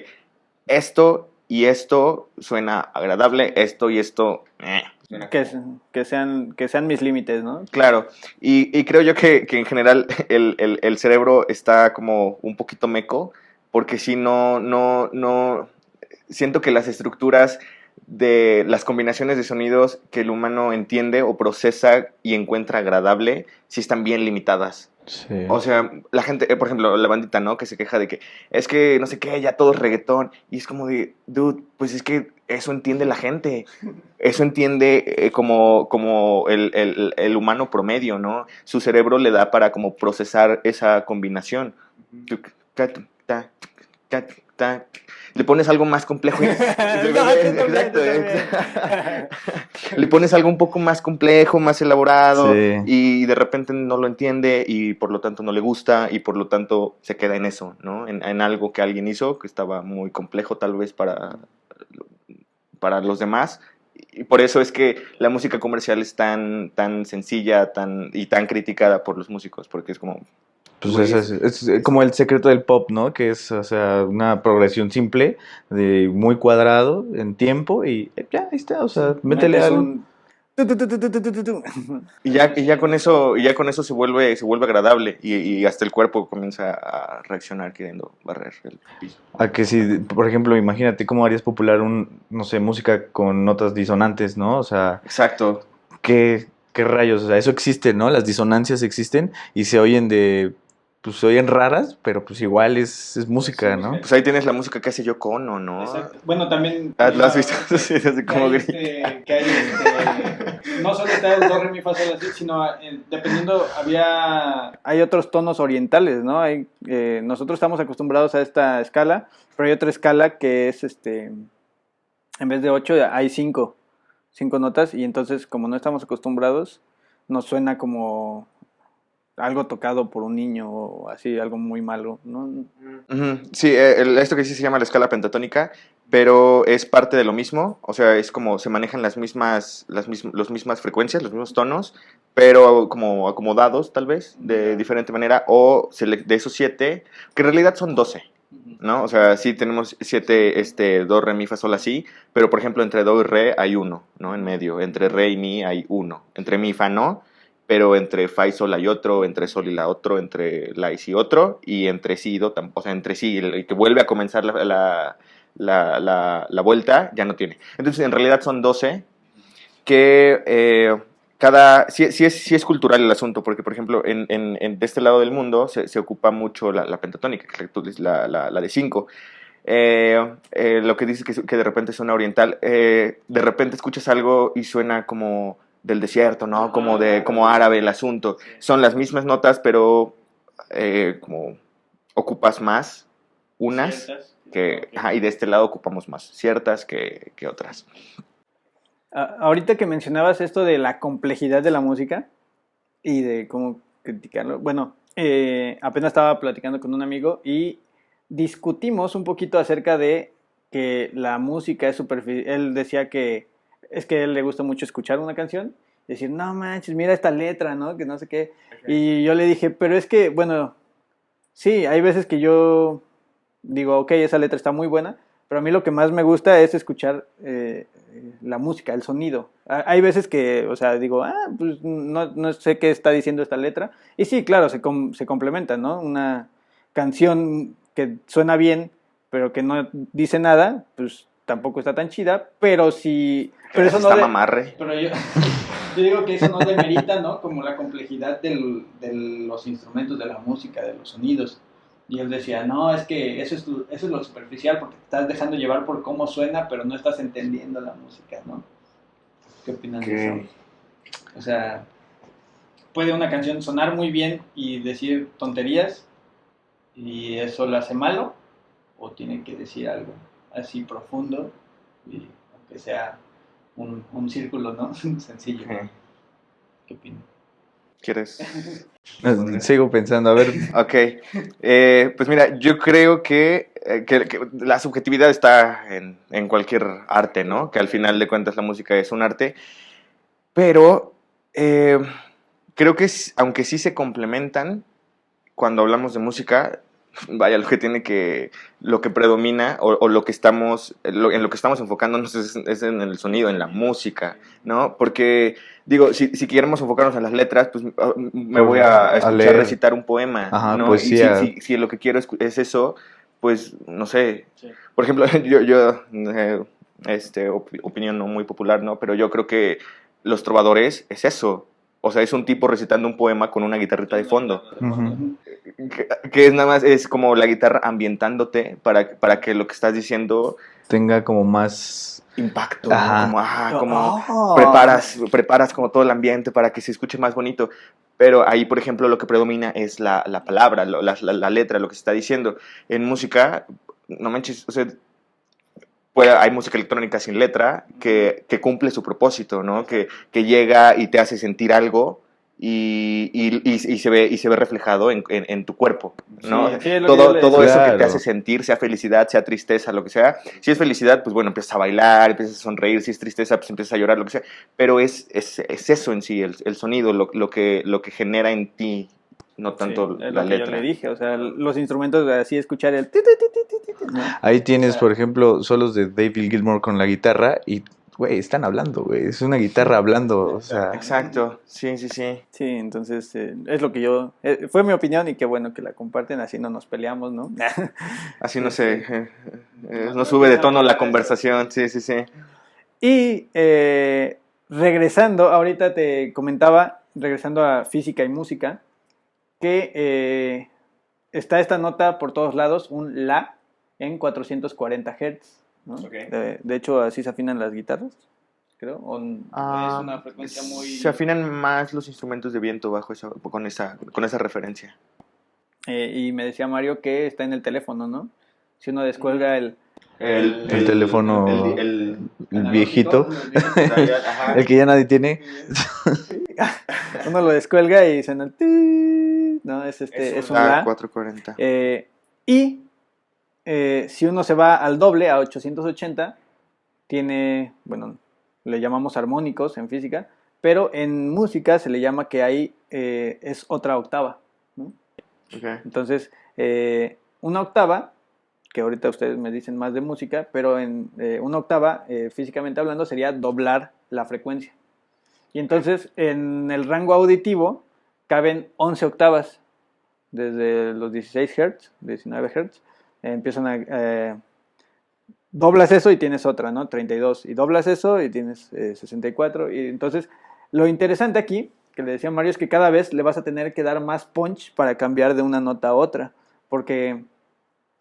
[SPEAKER 3] esto y esto suena agradable, esto y esto... suena
[SPEAKER 2] Que,
[SPEAKER 3] como-
[SPEAKER 2] que sean mis límites, ¿no?
[SPEAKER 3] Claro, y creo yo que en general el cerebro está como un poquito meco, porque si no, siento que las estructuras de las combinaciones de sonidos que el humano entiende o procesa y encuentra agradable, sí están bien limitadas.
[SPEAKER 4] Sí.
[SPEAKER 3] O sea, la gente, por ejemplo, la bandita, ¿no? Que se queja de que es que no sé qué, ya todo es reggaetón. Y es como de, dude, pues es que eso entiende la gente. Eso entiende como el humano promedio, ¿no? Su cerebro le da para como procesar esa combinación. Le pones algo más complejo.
[SPEAKER 2] No, tú también, tú también.
[SPEAKER 3] Le pones algo un poco más complejo, más elaborado,
[SPEAKER 4] Sí.
[SPEAKER 3] y de repente no lo entiende y por lo tanto no le gusta y por lo tanto se queda en eso, ¿no? En algo que alguien hizo que estaba muy complejo tal vez para los demás. Y por eso es que la música comercial es tan sencilla y tan criticada por los músicos, porque es como,
[SPEAKER 4] Pues
[SPEAKER 3] Güey,
[SPEAKER 4] es como el secreto del pop, ¿no? Que es, o sea, una progresión simple, de muy cuadrado en tiempo y ya, ahí está, o sea, métele
[SPEAKER 2] Metes
[SPEAKER 4] algo.
[SPEAKER 2] un tu.
[SPEAKER 3] y ya con eso se vuelve agradable y hasta el cuerpo comienza a reaccionar queriendo barrer el piso.
[SPEAKER 4] A que si, por ejemplo, imagínate cómo harías popular no sé, música con notas disonantes, ¿no? O sea,
[SPEAKER 3] Exacto.
[SPEAKER 4] ¿qué rayos? O sea, eso existe, ¿no? Las disonancias existen y se oyen pues se oyen raras, pero pues igual es música, ¿no?
[SPEAKER 3] Pues ahí tienes la música que hace Yoko Ono, ¿no?
[SPEAKER 2] Exacto. Bueno, también.
[SPEAKER 3] ¿Lo has visto? Sí, así
[SPEAKER 2] Que
[SPEAKER 3] como
[SPEAKER 2] hay,
[SPEAKER 3] grita.
[SPEAKER 2] no solo está el do, re, mi, fa, sol, la, si, sino dependiendo, hay otros tonos orientales, ¿no? Nosotros estamos acostumbrados a esta escala, pero hay otra escala que es, en vez de 8 hay 5 notas, y entonces como no estamos acostumbrados, nos suena como algo tocado por un niño o así, algo muy malo, ¿no?
[SPEAKER 3] Ujú. Sí, esto que sí se llama la escala pentatónica, pero es parte de lo mismo, o sea, es como se manejan las mismas frecuencias, los mismos tonos, pero como acomodados tal vez, de diferente manera, o de esos 7, que en realidad son 12, ¿no? O sea, sí tenemos 7, do, re, mi, fa, sol, la, si, pero por ejemplo entre do y re hay 1, ¿no? En medio, entre re y mi hay 1, entre mi y fa no, pero entre fa y sol hay otro, entre sol y la otro, entre la y si otro, y entre si y do, o sea, entre si, el que vuelve a comenzar la vuelta, ya no tiene. Entonces, en realidad son 12 que sí es cultural el asunto, porque, por ejemplo, de este lado del mundo se ocupa mucho la pentatónica, que es la de 5. Lo que dices que de repente suena oriental, de repente escuchas algo y suena como del desierto, ¿no? Como árabe el asunto. Son las mismas notas, pero como ocupas más unas y de este lado ocupamos más ciertas que otras.
[SPEAKER 2] Ahorita que mencionabas esto de la complejidad de la música y de cómo criticarlo, bueno, apenas estaba platicando con un amigo y discutimos un poquito acerca de que la música es superficial. Él decía que es que a él le gusta mucho escuchar una canción y decir, no manches, mira esta letra, ¿no? Que no sé qué. Y yo le dije, pero es que, bueno, sí, hay veces que yo digo, ok, esa letra está muy buena, pero a mí lo que más me gusta es escuchar la música, el sonido. Hay veces que, o sea, digo, pues no sé qué está diciendo esta letra. Y sí, claro, se complementan, ¿no? Una canción que suena bien, pero que no dice nada, pues tampoco está tan chida, pero sí... Pero eso
[SPEAKER 3] está
[SPEAKER 2] no
[SPEAKER 3] mamarre.
[SPEAKER 2] Pero yo digo que eso no demerita, ¿no? Como la complejidad de los instrumentos, de la música, de los sonidos. Y él decía, no, es que eso es lo superficial, porque te estás dejando llevar por cómo suena, pero no estás entendiendo la música, ¿no? ¿Qué opinan de eso? O sea, puede una canción sonar muy bien y decir tonterías, y eso lo hace malo, o tiene que decir algo así profundo, y aunque sea un círculo, ¿no? Sencillo. ¿Qué opinan?
[SPEAKER 3] ¿Quieres?
[SPEAKER 4] Sigo pensando, a ver.
[SPEAKER 3] Ok, pues mira, yo creo que la subjetividad está en cualquier arte, ¿no? Que al final de cuentas la música es un arte, pero creo que aunque sí se complementan, cuando hablamos de música, vaya, lo que predomina o lo que en lo que estamos enfocándonos es en el sonido, en la música, ¿no? Porque, digo, si queremos enfocarnos en las letras, pues me voy a escuchar
[SPEAKER 4] leer.
[SPEAKER 3] Recitar un poema,
[SPEAKER 4] Ajá,
[SPEAKER 3] ¿no?
[SPEAKER 4] poesía.
[SPEAKER 3] Y si lo que quiero es eso, pues, no sé. Sí. Por ejemplo, yo opinión no muy popular, ¿no? Pero yo creo que los trovadores es eso. O sea, es un tipo recitando un poema con una guitarrita de fondo.
[SPEAKER 4] Uh-huh.
[SPEAKER 3] Que es nada más, es como la guitarra ambientándote para que lo que estás diciendo
[SPEAKER 4] tenga como más
[SPEAKER 3] impacto,
[SPEAKER 4] ajá.
[SPEAKER 3] como preparas como todo el ambiente para que se escuche más bonito. Pero ahí, por ejemplo, lo que predomina es la palabra, la letra, lo que se está diciendo. En música, no manches, o sea, hay música electrónica sin letra que cumple su propósito, ¿no? Que llega y te hace sentir algo y se ve reflejado en tu cuerpo, ¿no?
[SPEAKER 2] Sí,
[SPEAKER 3] todo eso que te hace sentir, sea felicidad, sea tristeza, lo que sea. Si es felicidad, pues bueno, empiezas a bailar, empiezas a sonreír. Si es tristeza, pues empiezas a llorar, lo que sea. Pero es eso en sí, el sonido, lo que genera en ti no tanto
[SPEAKER 2] Sí, es
[SPEAKER 3] la
[SPEAKER 2] lo que
[SPEAKER 3] letra.
[SPEAKER 2] yo le dije, o sea, los instrumentos, así escuchar el... ti, ti, ti, ti, ti, ti, ¿no?
[SPEAKER 4] Ahí tienes, por ejemplo, solos de David Gilmour con la guitarra y, güey, están hablando, güey. Es una guitarra hablando, o sea...
[SPEAKER 3] Exacto, sí, sí, sí.
[SPEAKER 2] Sí, entonces es lo que yo... fue mi opinión y qué bueno que la comparten, así no nos peleamos, ¿no?
[SPEAKER 3] Así no sé, no sube de tono la conversación, sí, sí, sí.
[SPEAKER 2] Y regresando, ahorita te comentaba, regresando a física y música, que está esta nota por todos lados, un La en 440 Hz, ¿no?
[SPEAKER 3] Ok.
[SPEAKER 2] De hecho, así se afinan las guitarras, creo. Es una frecuencia muy...
[SPEAKER 3] Se afinan más los instrumentos de viento bajo con esa referencia.
[SPEAKER 2] y me decía Mario que está en el teléfono, ¿no? Si uno descuelga el...
[SPEAKER 4] El teléfono
[SPEAKER 3] el
[SPEAKER 4] viejito.
[SPEAKER 3] Ajá.
[SPEAKER 4] El que ya nadie tiene.
[SPEAKER 2] Uno lo descuelga y suena el... ti, ¿no? Es un La.
[SPEAKER 3] 440.
[SPEAKER 2] Y si uno se va al doble, a 880, tiene, bueno, le llamamos armónicos en física, pero en música se le llama que ahí es otra octava, ¿no?
[SPEAKER 3] Okay.
[SPEAKER 2] Entonces, una octava, que ahorita ustedes me dicen más de música, pero en una octava, físicamente hablando, sería doblar la frecuencia. Y entonces, en el rango auditivo, caben 11 octavas, desde los 16 Hz, 19 Hz, empiezan a... doblas eso y tienes otra, ¿no? 32. Y doblas eso y tienes 64. Y entonces, lo interesante aquí, que le decía Mario, es que cada vez le vas a tener que dar más punch para cambiar de una nota a otra. Porque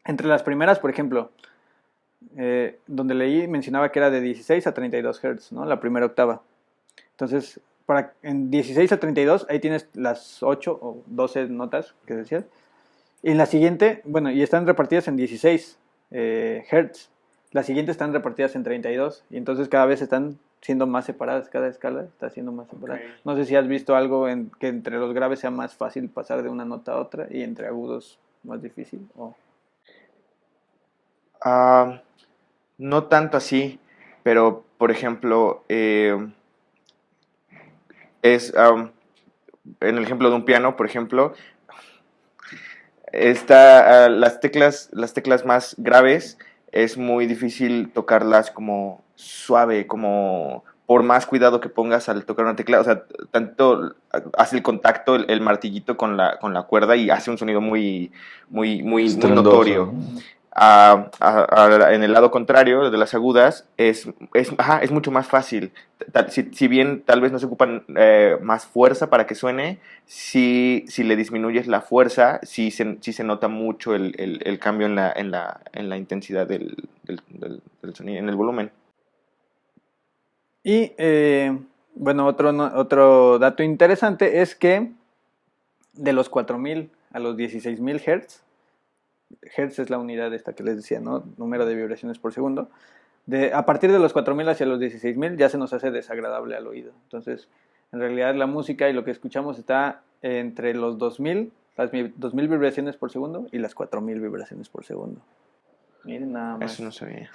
[SPEAKER 2] entre las primeras, por ejemplo, donde leí, mencionaba que era de 16 a 32 Hz, ¿no? La primera octava. Entonces, en 16 a 32, ahí tienes las 8 o 12 notas que decías. Y en la siguiente, bueno, y están repartidas en 16 Hz. Las siguientes están repartidas en 32. Y entonces cada vez están siendo más separadas. Cada escala está siendo más separada.
[SPEAKER 3] Okay.
[SPEAKER 2] No sé si has visto algo que entre los graves sea más fácil pasar de una nota a otra y entre agudos más difícil.
[SPEAKER 3] No tanto así, pero por ejemplo, en el ejemplo de un piano, por ejemplo, las teclas más graves es muy difícil tocarlas como suave, como por más cuidado que pongas al tocar una tecla, o sea, tanto hace el contacto el martillito con la cuerda y hace un sonido muy
[SPEAKER 4] Estruendoso,
[SPEAKER 3] notorio.
[SPEAKER 4] ¿no?
[SPEAKER 3] En el lado contrario de las agudas es mucho más fácil. Si bien tal vez no se ocupan más fuerza para que suene, si le disminuyes la fuerza, sí se nota mucho el cambio en la intensidad del sonido, en el volumen.
[SPEAKER 2] Y bueno, otro dato interesante es que de los 4000 a los 16000 Hz, Hertz es la unidad esta que les decía, ¿no? Número de vibraciones por segundo. A partir de los 4000 hacia los 16000 ya se nos hace desagradable al oído. Entonces, en realidad la música y lo que escuchamos está entre los 2000, las 2000 vibraciones por segundo y las 4000 vibraciones por segundo. Miren nada más.
[SPEAKER 3] Eso no sabía.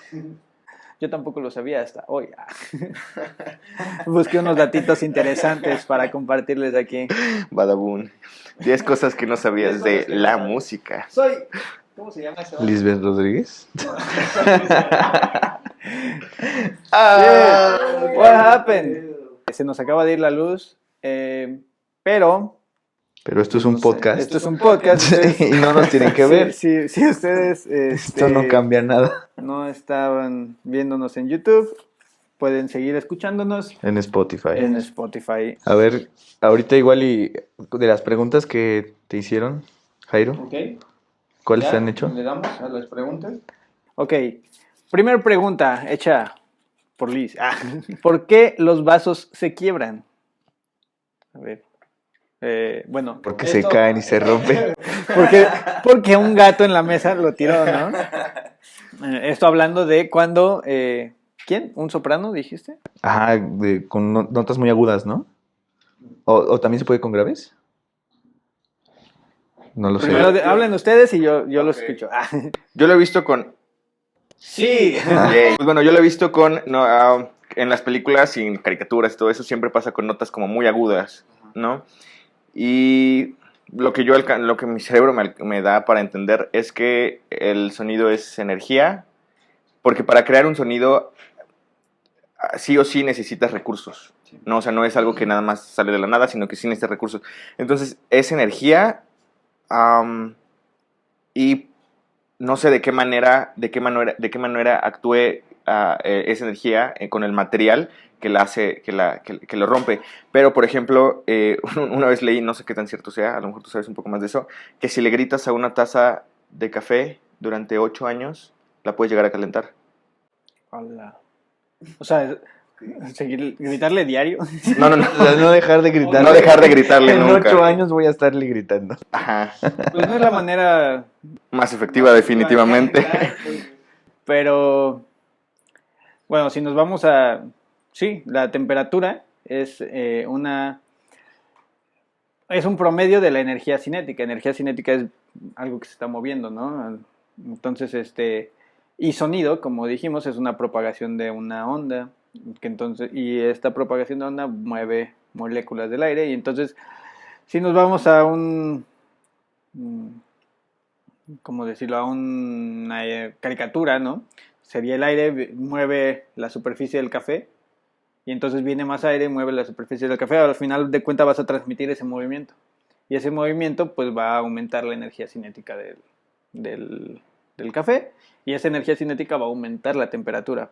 [SPEAKER 2] Yo tampoco lo sabía hasta hoy. Busqué unos datitos interesantes para compartirles aquí.
[SPEAKER 3] Badabun. 10 cosas que no sabías de la música.
[SPEAKER 2] ¿Cómo se llama ese?
[SPEAKER 4] Lisbeth Rodríguez.
[SPEAKER 2] What happened? Se nos acaba de ir la luz, pero
[SPEAKER 4] esto es un podcast.
[SPEAKER 2] esto es un podcast.
[SPEAKER 4] Y no nos tienen que ver.
[SPEAKER 2] Si ustedes
[SPEAKER 4] Esto no cambia nada.
[SPEAKER 2] no estaban viéndonos en YouTube, pueden seguir escuchándonos
[SPEAKER 4] En Spotify.
[SPEAKER 2] en Spotify.
[SPEAKER 4] A ver, ahorita igual y de las preguntas que te hicieron, Jairo,
[SPEAKER 2] Ok.
[SPEAKER 4] ¿cuáles te han hecho?
[SPEAKER 2] ¿Le damos a las preguntas? Ok. Primera pregunta hecha por Liz. ¿Por qué los vasos se quiebran? A ver. Bueno.
[SPEAKER 4] Porque se caen y se rompen.
[SPEAKER 2] Porque un gato en la mesa lo tiró, ¿no? Esto hablando de cuando... ¿Quién? ¿Un soprano, dijiste?
[SPEAKER 4] Ajá, con notas muy agudas, ¿no? ¿O también se puede con graves? No lo sé.
[SPEAKER 2] Primero hablen ustedes y yo los escucho.
[SPEAKER 3] Yo lo he visto con...
[SPEAKER 2] Sí.
[SPEAKER 3] Pues bueno, yo lo he visto en las películas y en caricaturas y todo eso siempre pasa con notas como muy agudas, ¿no? Y lo que mi cerebro me da para entender es que el sonido es energía, porque para crear un sonido sí o sí necesitas recursos, ¿no? O sea, no es algo que nada más sale de la nada, sino que sí necesitas recursos. Entonces, es energía y no sé de qué manera actúe esa energía con el material que la hace, que lo rompe. Pero, por ejemplo, una vez leí, no sé qué tan cierto sea, a lo mejor tú sabes un poco más de eso, que si le gritas a una taza de café durante 8 años, la puedes llegar a calentar.
[SPEAKER 2] Hola. O sea, gritarle diario.
[SPEAKER 3] No, no, no.
[SPEAKER 4] O sea, no dejar de gritar.
[SPEAKER 3] No dejar de gritarle
[SPEAKER 4] En
[SPEAKER 3] nunca.
[SPEAKER 4] 8 años voy a estarle gritando.
[SPEAKER 3] Ajá.
[SPEAKER 2] Pues no es la manera.
[SPEAKER 3] Más efectiva, definitivamente.
[SPEAKER 2] Pero, bueno, si nos vamos a. Sí, la temperatura es es un promedio de la energía cinética. Energía cinética es algo que se está moviendo, ¿no? Entonces, y sonido, como dijimos, es una propagación de una onda, y esta propagación de onda mueve moléculas del aire, y entonces, si nos vamos a ¿cómo decirlo? A una caricatura, ¿no? Sería el aire, mueve la superficie del café, y entonces viene más aire, mueve la superficie del café, al final de cuentas vas a transmitir ese movimiento, y ese movimiento pues va a aumentar la energía cinética del café, y esa energía cinética va a aumentar la temperatura.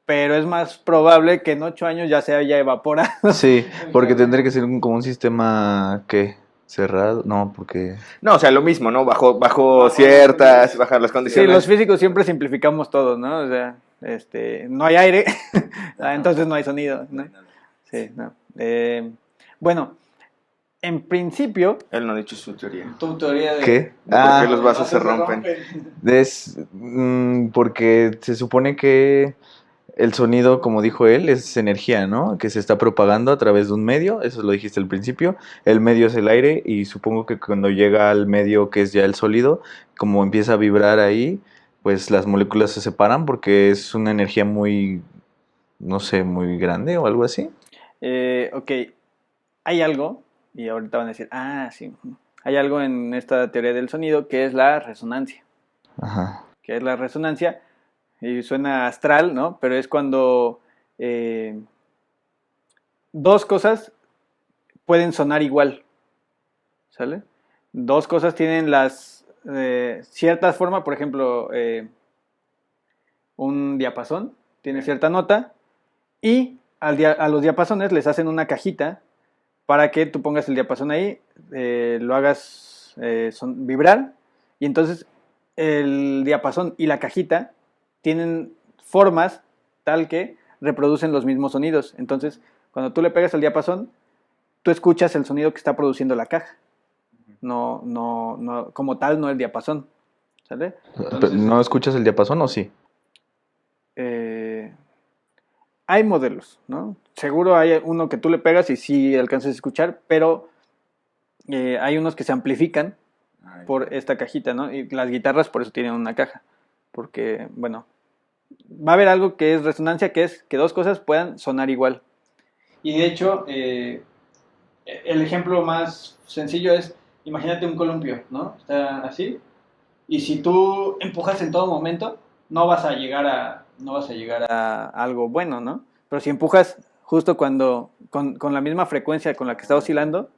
[SPEAKER 2] Pero es más probable que en 8 años ya se haya evaporado.
[SPEAKER 4] Sí, porque tendría que ser como un sistema, ¿qué? Cerrado. No, porque...
[SPEAKER 3] No, o sea, lo mismo, ¿no? Bajo bajar las
[SPEAKER 2] Sí,
[SPEAKER 3] condiciones.
[SPEAKER 2] los físicos siempre simplificamos todo, ¿no? O sea, no hay aire, entonces no hay sonido, ¿no? Sí, no. Bueno, en principio...
[SPEAKER 3] Él no ha dicho su teoría.
[SPEAKER 2] Tu teoría de...
[SPEAKER 4] ¿Qué?
[SPEAKER 3] ¿Por qué los vasos se rompen?
[SPEAKER 4] Porque se supone que el sonido, como dijo él, es energía, ¿no? Que se está propagando a través de un medio, eso lo dijiste al principio. El medio es el aire y supongo que cuando llega al medio que es ya el sólido, como empieza a vibrar ahí, pues las moléculas se separan porque es una energía muy, no sé, muy grande o algo así.
[SPEAKER 2] Ok, hay algo, y ahorita van a decir, sí, hay algo en esta teoría del sonido que es la resonancia.
[SPEAKER 4] Ajá.
[SPEAKER 2] Que es la resonancia, y suena astral, ¿no? Pero es cuando dos cosas pueden sonar igual, ¿sale? Dos cosas tienen las ciertas formas, por ejemplo, un diapasón tiene cierta nota, y a los diapasones les hacen una cajita para que tú pongas el diapasón ahí, lo hagas vibrar, y entonces el diapasón y la cajita tienen formas tal que reproducen los mismos sonidos. Entonces, cuando tú le pegas al diapasón, tú escuchas el sonido que está produciendo la caja. No, como tal, no el diapasón. ¿Sale? Entonces,
[SPEAKER 4] ¿no escuchas el diapasón o sí?
[SPEAKER 2] Hay modelos, ¿no? Seguro hay uno que tú le pegas y sí alcanzas a escuchar, pero hay unos que se amplifican por esta cajita, ¿no? Y las guitarras por eso tienen una caja, porque, bueno, va a haber algo que es resonancia, que es que dos cosas puedan sonar igual. Y de hecho, el ejemplo más sencillo es, imagínate un columpio, ¿no? Está así, y si tú empujas en todo momento, no vas a llegar a algo bueno, ¿no? Pero si empujas justo cuando, con la misma frecuencia con la que está oscilando,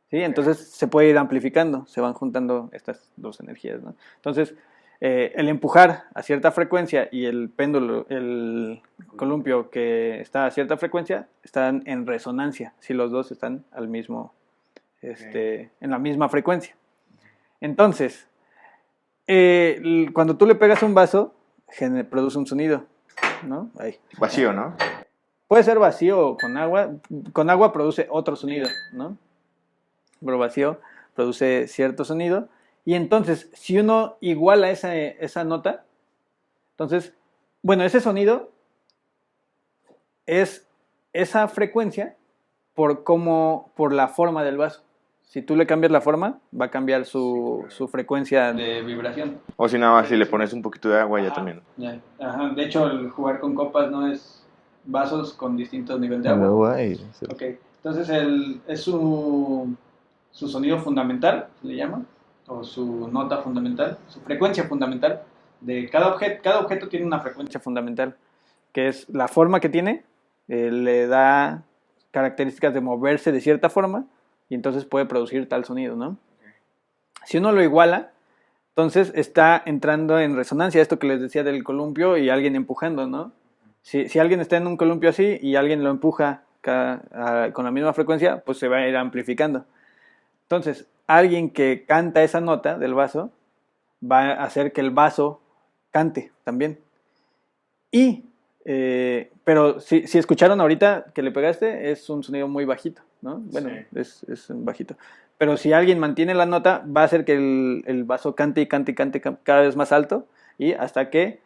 [SPEAKER 2] ¿sí? Entonces se puede ir amplificando, se van juntando estas dos energías, ¿no? Entonces, el empujar a cierta frecuencia y el péndulo, el columpio que está a cierta frecuencia, están en resonancia, si los dos están al mismo, en la misma frecuencia. Entonces, cuando tú le pegas un vaso, produce un sonido, ¿no? Ahí.
[SPEAKER 3] Vacío, ¿no?
[SPEAKER 2] Puede ser vacío o con agua. Con agua produce otro sonido, ¿no? Pero vacío produce cierto sonido. Y entonces, si uno iguala esa nota, entonces, bueno, ese sonido es esa frecuencia por la forma del vaso. Si tú le cambias la forma, va a cambiar su frecuencia de vibración.
[SPEAKER 3] O si nada más si le pones un poquito de agua ya también.
[SPEAKER 2] Ajá. De hecho, el jugar con copas no es vasos con distintos niveles de agua.
[SPEAKER 4] Y...
[SPEAKER 2] Ok, entonces es su su sonido fundamental, se le llama, o su nota fundamental, su frecuencia fundamental de cada objeto. Cada objeto tiene una frecuencia fundamental, que es la forma que tiene, le da características de moverse de cierta forma y entonces puede producir tal sonido, ¿no? Si uno lo iguala, entonces está entrando en resonancia, esto que les decía del columpio y alguien empujando, ¿no? Si alguien está en un columpio así y alguien lo empuja con la misma frecuencia, pues se va a ir amplificando. Entonces, alguien que canta esa nota del vaso va a hacer que el vaso cante también. Pero si escucharon ahorita que le pegaste, es un sonido muy bajito, ¿no? Bueno, sí. es bajito. Pero si alguien mantiene la nota, va a hacer que el vaso cante y cante y cante cada vez más alto y hasta que,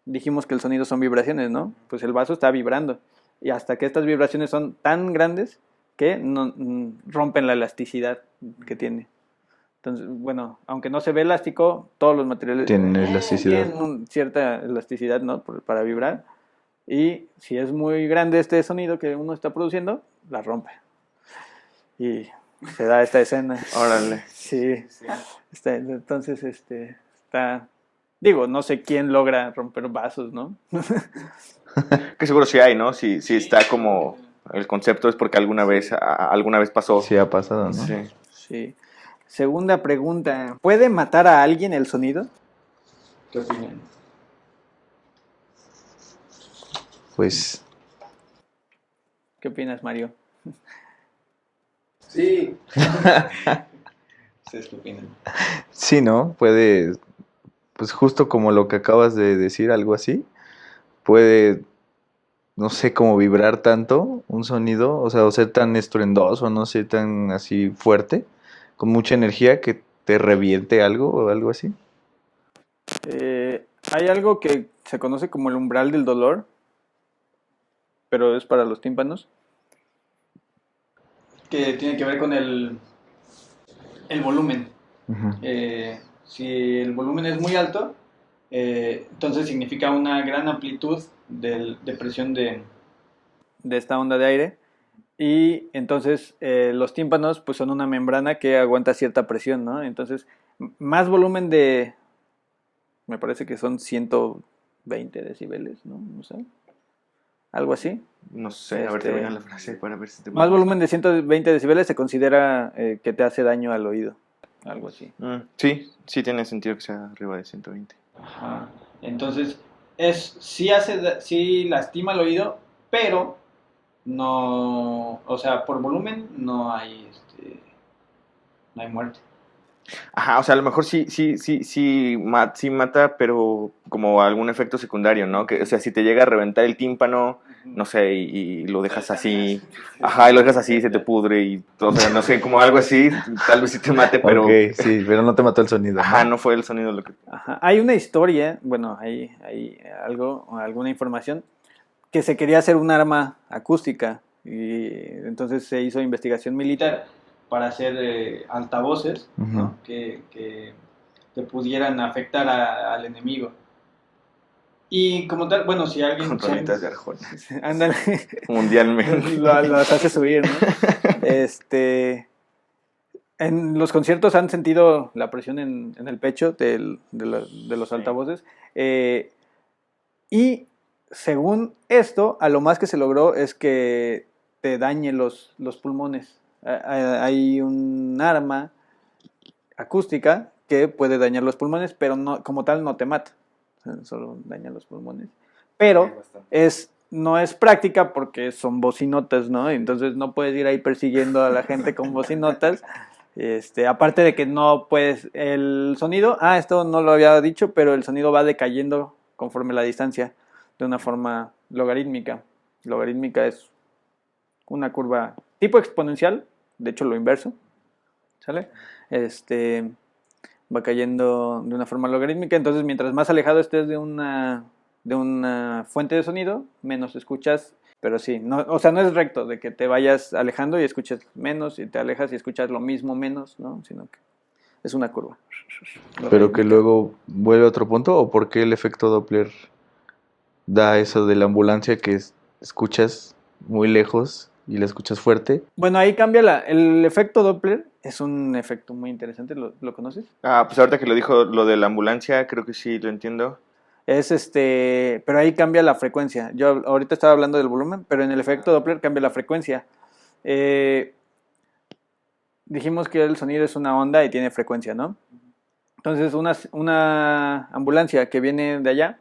[SPEAKER 2] dijimos que el sonido son vibraciones, ¿no? Pues el vaso está vibrando y hasta que estas vibraciones son tan grandes que rompen la elasticidad que tiene. Entonces, bueno, aunque no se ve elástico, todos los materiales
[SPEAKER 4] tienen elasticidad.
[SPEAKER 2] Tienen cierta elasticidad, ¿no? Para vibrar. Y si es muy grande este sonido que uno está produciendo, la rompe. Y se da esta escena.
[SPEAKER 3] Órale.
[SPEAKER 2] Sí. Entonces, está... Digo, no sé quién logra romper vasos, ¿no?
[SPEAKER 3] Que seguro sí hay, ¿no? Si está como... El concepto es porque alguna vez pasó.
[SPEAKER 4] Sí ha pasado, ¿no?
[SPEAKER 2] Sí. Segunda pregunta. ¿Puede matar a alguien el sonido? ¿Qué opinan?
[SPEAKER 4] Pues...
[SPEAKER 2] ¿Qué opinas, Mario?
[SPEAKER 1] Sí.
[SPEAKER 2] ¿Ustedes qué opinan?
[SPEAKER 4] Sí, ¿no? Puede, pues justo como lo que acabas de decir, algo así, puede, no sé, como vibrar tanto un sonido, o sea, o ser tan estruendoso, no sé, tan así fuerte, con mucha energía que te reviente algo o algo así.
[SPEAKER 2] Hay algo que se conoce como el umbral del dolor, pero es para los tímpanos, que tiene que ver con el volumen.
[SPEAKER 4] Uh-huh.
[SPEAKER 2] Si el volumen es muy alto, entonces significa una gran amplitud de presión de esta onda de aire, y entonces los tímpanos pues son una membrana que aguanta cierta presión, ¿no? Entonces más volumen me parece que son 120 decibeles, ¿no? No sé, algo así.
[SPEAKER 3] No sé, a ver, termina la frase para ver si te...
[SPEAKER 2] Más volumen de 120 decibeles se considera que te hace daño al oído, algo así.
[SPEAKER 3] Sí tiene sentido que sea arriba de 120.
[SPEAKER 2] Ajá. Entonces, sí lastima el oído, pero no, o sea, por volumen no hay muerte.
[SPEAKER 3] Ajá, o sea, a lo mejor sí mata, pero como algún efecto secundario, ¿no? Que, o sea, si te llega a reventar el tímpano, no sé, y lo dejas así, ajá, y lo dejas así, se te pudre y todo, o sea, no sé, como algo así, tal vez sí te mate, pero...
[SPEAKER 4] Ok, sí, pero no te mató el sonido,
[SPEAKER 3] Ajá,
[SPEAKER 4] ¿no?
[SPEAKER 3] no fue el sonido lo que...
[SPEAKER 2] Ajá. Hay una historia, bueno, hay alguna información, que se quería hacer un arma acústica, y entonces se hizo investigación militar para hacer altavoces,
[SPEAKER 4] Uh-huh.
[SPEAKER 2] ¿no? que pudieran afectar al enemigo. Y como tal, bueno, si alguien...
[SPEAKER 3] Con rolitas de Arjona.
[SPEAKER 2] Ándale.
[SPEAKER 3] Mundialmente.
[SPEAKER 2] Los hace subir, ¿no? En los conciertos han sentido la presión en el pecho de los altavoces. Y según esto, a lo más que se logró es que te dañe los pulmones. Hay un arma acústica que puede dañar los pulmones, pero no, como tal no te mata, solo daña los pulmones. Pero no es práctica porque son bocinotas, ¿no? Entonces no puedes ir ahí persiguiendo a la gente con bocinotas. Aparte de que no puedes, el sonido, esto no lo había dicho, pero el sonido va decayendo conforme la distancia de una forma logarítmica. Logarítmica es una curva tipo exponencial, de hecho lo inverso, ¿sale? Va cayendo de una forma logarítmica, entonces mientras más alejado estés de una fuente de sonido, menos escuchas, pero sí, no, o sea, no es recto de que te vayas alejando y escuches menos y te alejas y escuchas lo mismo menos, ¿no? Sino que es una curva.
[SPEAKER 4] Pero que luego vuelve a otro punto, ¿o por qué el efecto Doppler da eso de la ambulancia que escuchas muy lejos y la escuchas fuerte.
[SPEAKER 2] Bueno, ahí cambia el efecto Doppler, es un efecto muy interesante, ¿lo conoces?
[SPEAKER 3] Pues ahorita que lo dijo lo de la ambulancia, creo que sí lo entiendo.
[SPEAKER 2] Es pero ahí cambia la frecuencia. Yo ahorita estaba hablando del volumen, pero en el efecto Doppler cambia la frecuencia. Dijimos que el sonido es una onda y tiene frecuencia, ¿no? Entonces, una ambulancia que viene de allá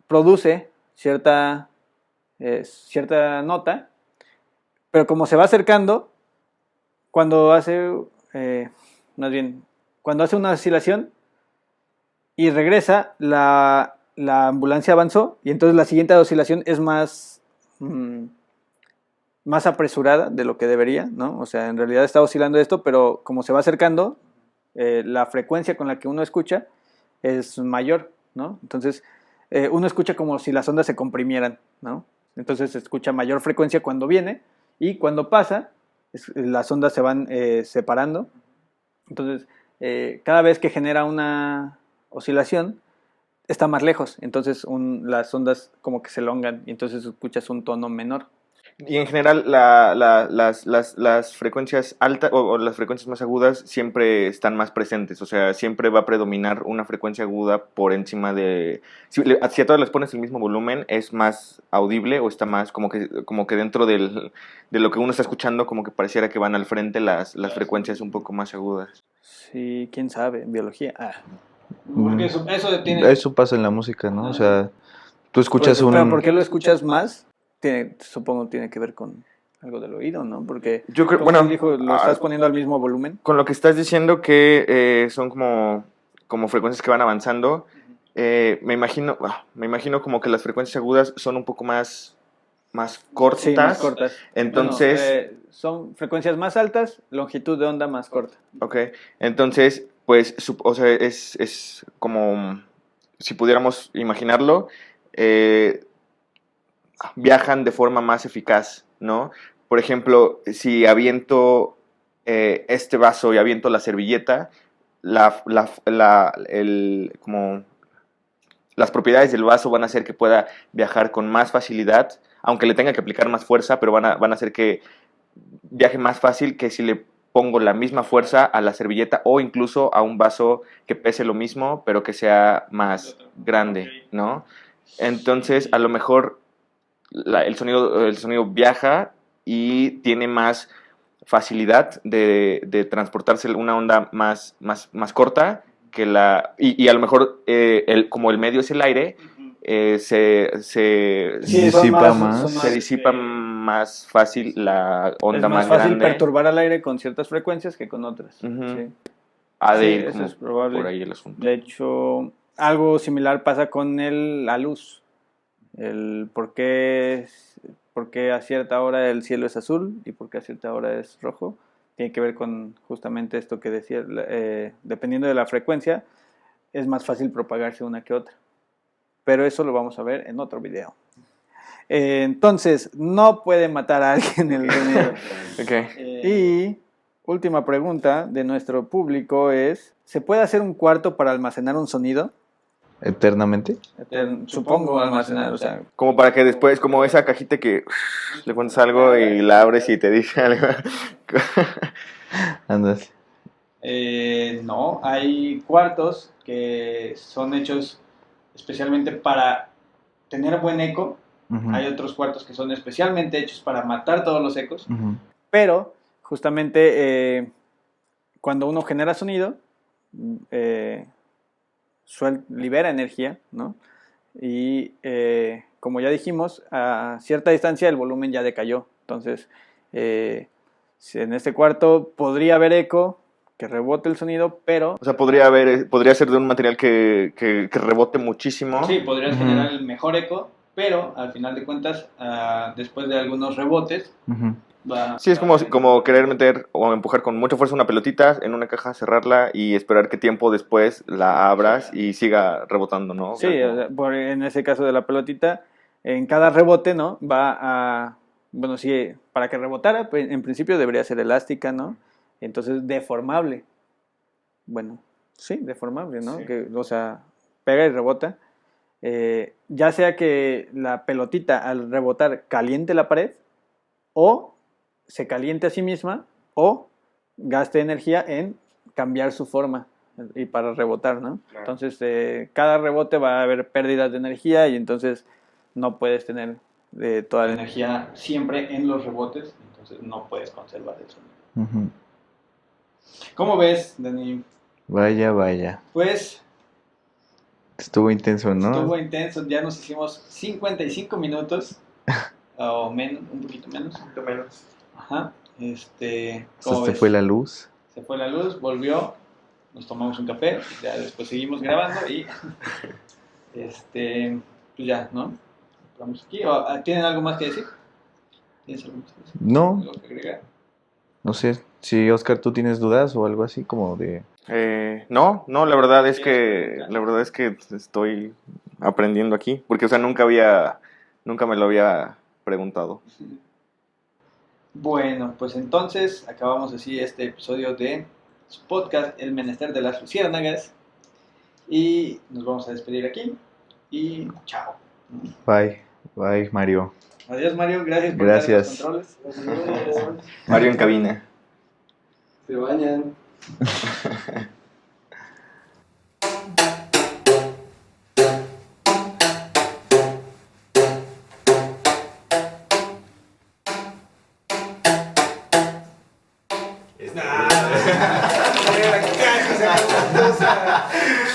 [SPEAKER 2] produce cierta nota, pero como se va acercando, cuando hace, cuando hace una oscilación y regresa, la ambulancia avanzó y entonces la siguiente oscilación es más apresurada de lo que debería, ¿no? O sea, en realidad está oscilando esto, pero como se va acercando, la frecuencia con la que uno escucha es mayor, ¿no? Entonces, uno escucha como si las ondas se comprimieran, ¿no? Entonces se escucha mayor frecuencia cuando viene y cuando pasa, las ondas se van separando. Entonces, cada vez que genera una oscilación, está más lejos. Entonces, las ondas como que se elongan y entonces escuchas un tono menor.
[SPEAKER 3] Y en general las frecuencias altas o las frecuencias más agudas siempre están más presentes, o sea, siempre va a predominar una frecuencia aguda por encima de... Si a todas les pones el mismo volumen, es más audible o está más como que dentro de lo que uno está escuchando, como que pareciera que van al frente las frecuencias un poco más agudas.
[SPEAKER 2] Sí, quién sabe, en biología.
[SPEAKER 4] Porque
[SPEAKER 2] eso
[SPEAKER 4] Eso pasa en la música, ¿no? O sea, tú escuchas
[SPEAKER 2] Pero ¿por qué lo escuchas más? Supongo tiene que ver con algo del oído, ¿no? Porque,
[SPEAKER 3] Yo creo,
[SPEAKER 2] como
[SPEAKER 3] bueno,
[SPEAKER 2] él dijo, lo estás poniendo al mismo volumen.
[SPEAKER 3] con lo que estás diciendo que son como frecuencias que van avanzando, me imagino como que las frecuencias agudas son un poco más cortas.
[SPEAKER 2] Sí, más cortas.
[SPEAKER 3] Entonces,
[SPEAKER 2] Bueno, son frecuencias más altas, longitud de onda más corta.
[SPEAKER 3] ok, entonces, pues, o sea, es como, si pudiéramos imaginarlo, viajan de forma más eficaz, ¿no? Por ejemplo, si aviento este vaso y aviento la servilleta, como las propiedades del vaso van a hacer que pueda viajar con más facilidad, aunque le tenga que aplicar más fuerza, pero van a hacer que viaje más fácil que si le pongo la misma fuerza a la servilleta o incluso a un vaso que pese lo mismo, pero que sea más grande, ¿no? Entonces, a lo mejor el sonido viaja y tiene más facilidad de transportarse una onda más corta que y a lo mejor como el medio es el aire, se disipa más fácil la onda
[SPEAKER 2] es más
[SPEAKER 3] más
[SPEAKER 2] fácil
[SPEAKER 3] grande.
[SPEAKER 2] perturbar al aire con ciertas frecuencias que con otras.
[SPEAKER 3] Ujú.
[SPEAKER 2] Sí.
[SPEAKER 3] Ha de
[SPEAKER 2] Sí,
[SPEAKER 3] ir
[SPEAKER 2] eso
[SPEAKER 3] como
[SPEAKER 2] es probable.
[SPEAKER 3] por ahí el asunto.
[SPEAKER 2] De hecho, algo similar pasa con la luz. El por qué a cierta hora el cielo es azul y por qué a cierta hora es rojo. Tiene que ver con justamente esto que decía, dependiendo de la frecuencia, es más fácil propagarse una que otra. Pero eso lo vamos a ver en otro video. Entonces, no puede matar a alguien el sonido.
[SPEAKER 3] Okay.
[SPEAKER 2] Y última pregunta de nuestro público es, ¿se puede hacer un cuarto para almacenar un sonido?
[SPEAKER 4] ¿Eternamente?
[SPEAKER 2] Supongo almacenar, o sea...
[SPEAKER 3] Como para que después, como esa cajita que le pones algo y la abres y te dice algo.
[SPEAKER 4] Andas.
[SPEAKER 2] No, hay cuartos que son hechos especialmente para tener buen eco.
[SPEAKER 4] Uh-huh.
[SPEAKER 2] Hay otros cuartos que son especialmente hechos para matar todos los ecos.
[SPEAKER 4] Uh-huh.
[SPEAKER 2] Pero justamente cuando uno genera sonido, libera energía, ¿no? Y como ya dijimos, a cierta distancia el volumen ya decayó. Entonces, en este cuarto podría haber eco, que rebote el sonido, pero...
[SPEAKER 3] O sea, podría ser de un material que rebote muchísimo.
[SPEAKER 2] Sí, podrías generar el mejor eco, pero al final de cuentas, después de algunos rebotes,
[SPEAKER 3] sí, es como querer meter o empujar con mucha fuerza una pelotita en una caja, cerrarla y esperar que tiempo después la abras y siga rebotando, ¿no?
[SPEAKER 2] Sí, o sea, en ese caso de la pelotita, en cada rebote, ¿no? Va a... Bueno, sí, para que rebotara, pues, en principio debería ser elástica, ¿no? Entonces, deformable. Bueno, sí, deformable, ¿no?
[SPEAKER 3] Sí.
[SPEAKER 2] Que, o sea, pega y rebota. ya sea que la pelotita al rebotar caliente la pared, o se caliente a sí misma, o gaste energía en cambiar su forma y para rebotar, ¿no?
[SPEAKER 3] Claro.
[SPEAKER 2] Entonces, cada rebote va a haber pérdidas de energía y entonces no puedes tener toda la energía siempre en los rebotes, entonces no puedes conservar el sonido.
[SPEAKER 4] Ujú.
[SPEAKER 2] ¿Cómo ves, Dani?
[SPEAKER 4] Vaya, vaya.
[SPEAKER 2] Pues
[SPEAKER 4] Estuvo intenso, ¿no?
[SPEAKER 2] estuvo intenso, ya nos hicimos 55 minutos, o menos, un poquito menos.
[SPEAKER 3] Un poquito menos.
[SPEAKER 2] Ajá.
[SPEAKER 4] Se
[SPEAKER 2] ¿Cómo ves?
[SPEAKER 4] fue la luz.
[SPEAKER 2] Se fue la luz, volvió, nos tomamos un café, ya después seguimos grabando y pues ya, ¿no? Vamos aquí. ¿Tienen algo más que decir? ¿Tienes algo más que decir?
[SPEAKER 4] No,
[SPEAKER 2] ¿Algo que agregar?
[SPEAKER 4] no sé. Si Oscar, tú tienes dudas o algo así como de...
[SPEAKER 3] No, la verdad es que estoy aprendiendo aquí, porque, o sea, nunca me lo había preguntado.
[SPEAKER 2] Bueno, pues entonces acabamos así este episodio de su podcast El Menester de las Luciérnagas y nos vamos a despedir aquí y chao.
[SPEAKER 4] Bye, bye, Mario.
[SPEAKER 2] Adiós, Mario, gracias por
[SPEAKER 4] Gracias.
[SPEAKER 2] estar en los controles.
[SPEAKER 3] Mario en cabina.
[SPEAKER 1] Se bañan.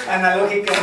[SPEAKER 2] Analógica.